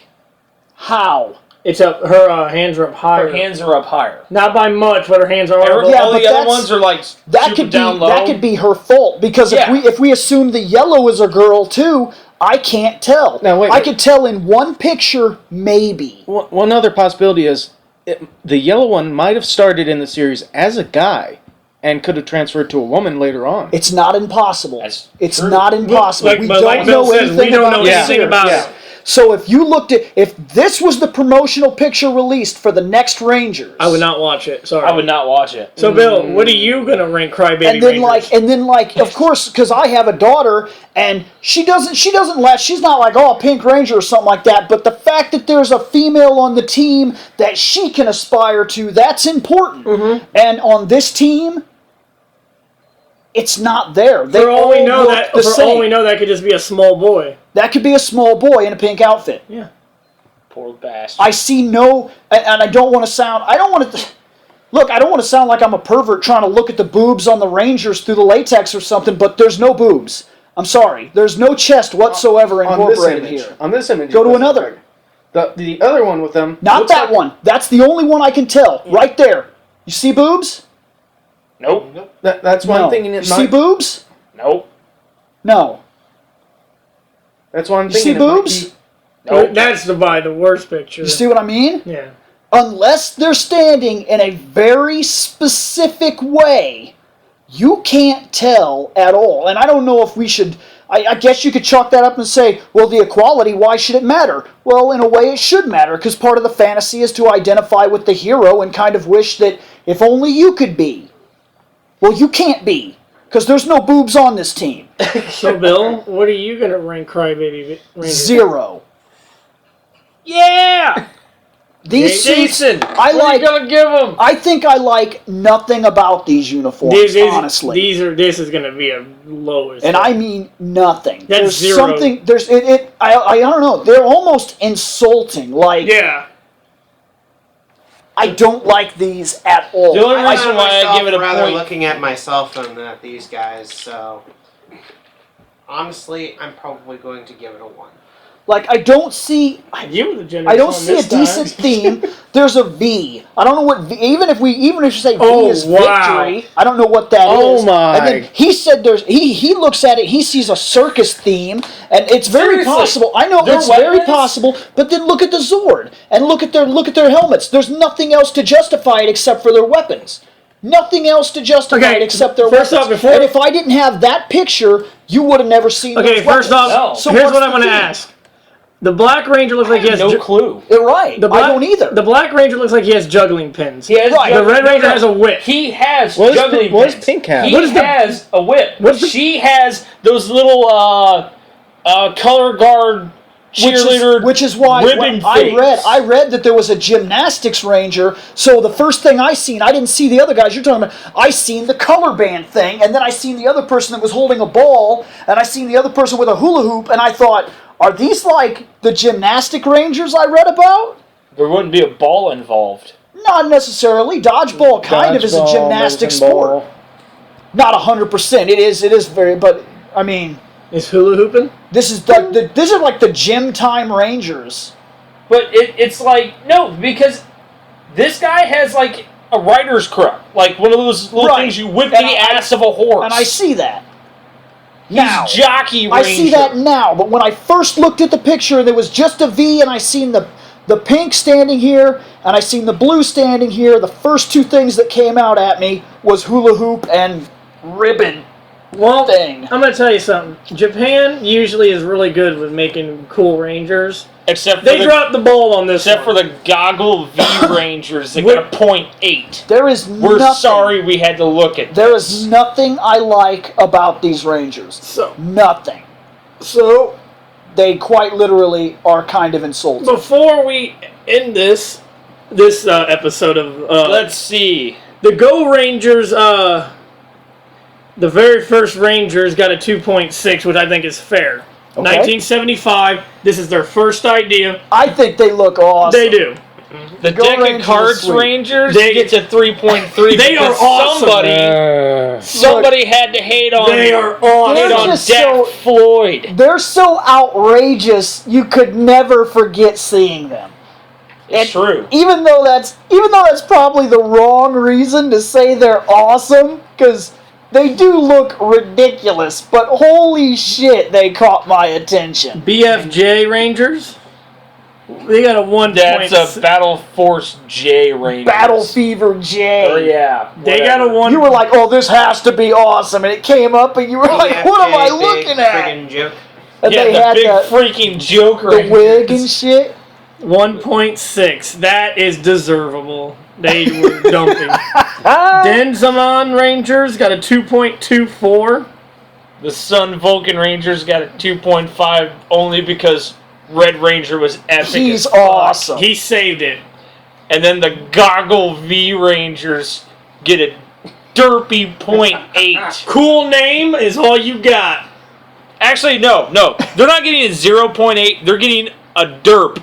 How? it's up. Her hands are up higher. Her hands are up higher. Not by much, but her hands are up. Yeah, All but the other that's- ones are like That super could be down low. that could be her fault, because Yeah. if we assume the yellow is a girl too, I can't tell. Now, wait, I wait. could tell in one picture, maybe. One other possibility is the yellow one might have started in the series as a guy and could have transferred to a woman later on. It's not impossible. That's it's true. not impossible. Like- we but don't like Bill know says, anything we don't about know the anything series. about Yeah. it. So if you looked at, if this was the promotional picture released for the next Rangers, I would not watch it. Sorry. I would not watch it. So, Bill, what are you gonna rank Crybaby and then Rangers? of course, because I have a daughter, and she doesn't let, she's not like, oh, Pink Ranger or something like that, but the fact that there's a female on the team that she can aspire to, that's important. Mm-hmm. And on this team, it's not there. They for all we know, look that the for same. all we know, that could just be a small boy. That could be a small boy in a pink outfit. Yeah. Poor bastard. I see no, and I don't want to sound, I don't want to, look, I don't want to sound like I'm a pervert trying to look at the boobs on the Rangers through the latex or something, but there's no boobs. I'm sorry. There's no chest whatsoever incorporated here. On this image, Go it to doesn't another. look. The other one with them. Not looks that like- one. That's the only one I can tell. Right there. You see boobs? Nope. That's one No. thing. You see boobs? Nope. No. That's one You thing. see boobs? That's the worst picture. You see what I mean? Yeah. Unless they're standing in a very specific way, you can't tell at all. And I don't know if we should... I guess you could chalk that up and say, well, the equality, why should it matter? Well, in a way it should matter, because part of the fantasy is to identify with the hero and kind of wish that if only you could be. Well, you can't be, because there's no boobs on this team. So, Bill, what are you going to rank Crybaby Ranger? 0. Yeah! These suits, Jason, I what like. are you gonna give them? I think I like nothing about these uniforms, honestly. This is going to be a lowest. And I mean nothing. That's There's 0. something. There's it. I don't know. They're almost insulting. Like Yeah. I don't like these at all. The only I reason find why I myself give it a rather point. looking at myself than at these guys. So honestly, I'm probably going to give it a 1. Like I don't see. You were the generous I don't one see a this time. decent theme. There's a V. I don't know what V. Even if you say V is wow. victory, I don't know what that Oh is. my. And then he said there's. He looks at it. He sees a circus theme, and it's very Seriously, possible. I know their it's very weapons? possible. But then look at the Zord and look at their helmets. There's nothing else to justify it except for their weapons. Nothing else to justify Okay, it except their first weapons. off, before- and if I didn't have that picture, you would have never seen. Okay, those first weapons. off, No. So here's what's what I'm the going to theme? ask. The Black Ranger looks like he has... No clue. You're right. The black, I don't either. The Black Ranger looks like he has juggling pins. He has Right. The Red Ranger has a whip. He has What does juggling Pi- what does pins. Pink have? He What is the- has a whip. What's the- She has those little color guard cheerleader which is why ribbon when I things. read that there was a gymnastics ranger. So the first thing I seen, I didn't see the other guys you're talking about. I seen the color band thing, and then I seen the other person that was holding a ball, and I seen the other person with a hula hoop, and I thought, are these like the gymnastic rangers I read about? There wouldn't be a ball involved. Not necessarily. Dodgeball kind of is a Dodgeball, gymnastic medicine sport. ball. Not 100%. It is very, but I mean, Is hula hooping? this is these are like the gym time rangers. But it's like, no, because this guy has like a rider's crook. Like one of those little Right. things you whip And the I- ass of a horse. And I see that. He's Now, jockey ranger. I see that now, but when I first looked at the picture, there was just a V, and I seen the pink standing here, and I seen the blue standing here. The first two things that came out at me was hula hoop and ribbon Well, thing. I'm going to tell you something. Japan usually is really good with making cool Rangers. Except for They the, dropped the ball on this except one. for the Goggle-V Rangers that got a .8. There is We're nothing. sorry we had to look at There this. is nothing I like about these Rangers. So, Nothing. So they quite literally are kind of insulting. before we end this episode of... Let's see. the Go Rangers, the very first Rangers got a 2.6, which I think is fair. Okay. 1975, this is their first idea. I think they look awesome. They do. The Go deck of Rangers cards is sweet. Rangers They- gets a 3.3. They are because awesome. Somebody had to hate on. They are awesome. Hate They're on just Dak so- Floyd. They're so outrageous, you could never forget seeing them. It's true. Even though that's probably the wrong reason to say they're awesome, because they do look ridiculous, but holy shit, they caught my attention. BFJ Rangers, they got a 1. That's a Battle Force J Rangers. Battle Fever J. Oh yeah. They got a whatever. 1. You were like, oh, this has to be awesome, and it came up, and you were like, what am I BFJ, looking big at? friggin' joke. And Yeah, they the had big the freaking Joker. wig and shit. 1.6. That is deservable. They were dumping. Denzaman Rangers got a 2.24. The Sun Vulcan Rangers got a 2.5 only because Red Ranger was epic. He's as fuck. awesome. He saved it. And then the Goggle-V Rangers get a derpy .8. Cool name is all you got. Actually, no. They're not getting a 0.8. They're getting a derp.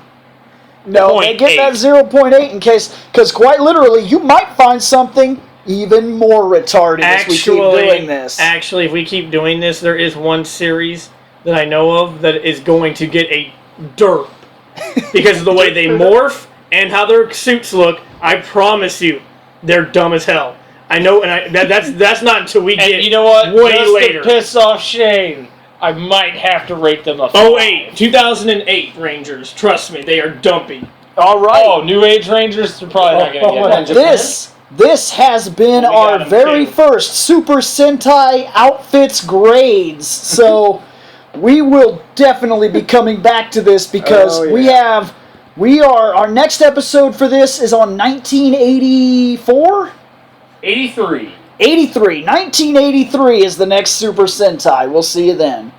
No, they get that 0.8 in case, because quite literally, you might find something even more retarded as we keep doing this. Actually, if we keep doing this, there is one series that I know of that is going to get a derp because of the way they morph and how their suits look. I promise you, they're dumb as hell. I know, and that's not until we And get you know what? way Just later. to piss off Shane, I might have to rate them a 5. 2008 Rangers. Trust me, they are dumpy. All right. Oh, New Age Rangers, they're probably not going to get that. This has been Well, we got our 'em very too. first Super Sentai outfits grades. So we will definitely be coming back to this because our next episode for this is on 1984? 83. 1983 is the next Super Sentai. We'll see you then.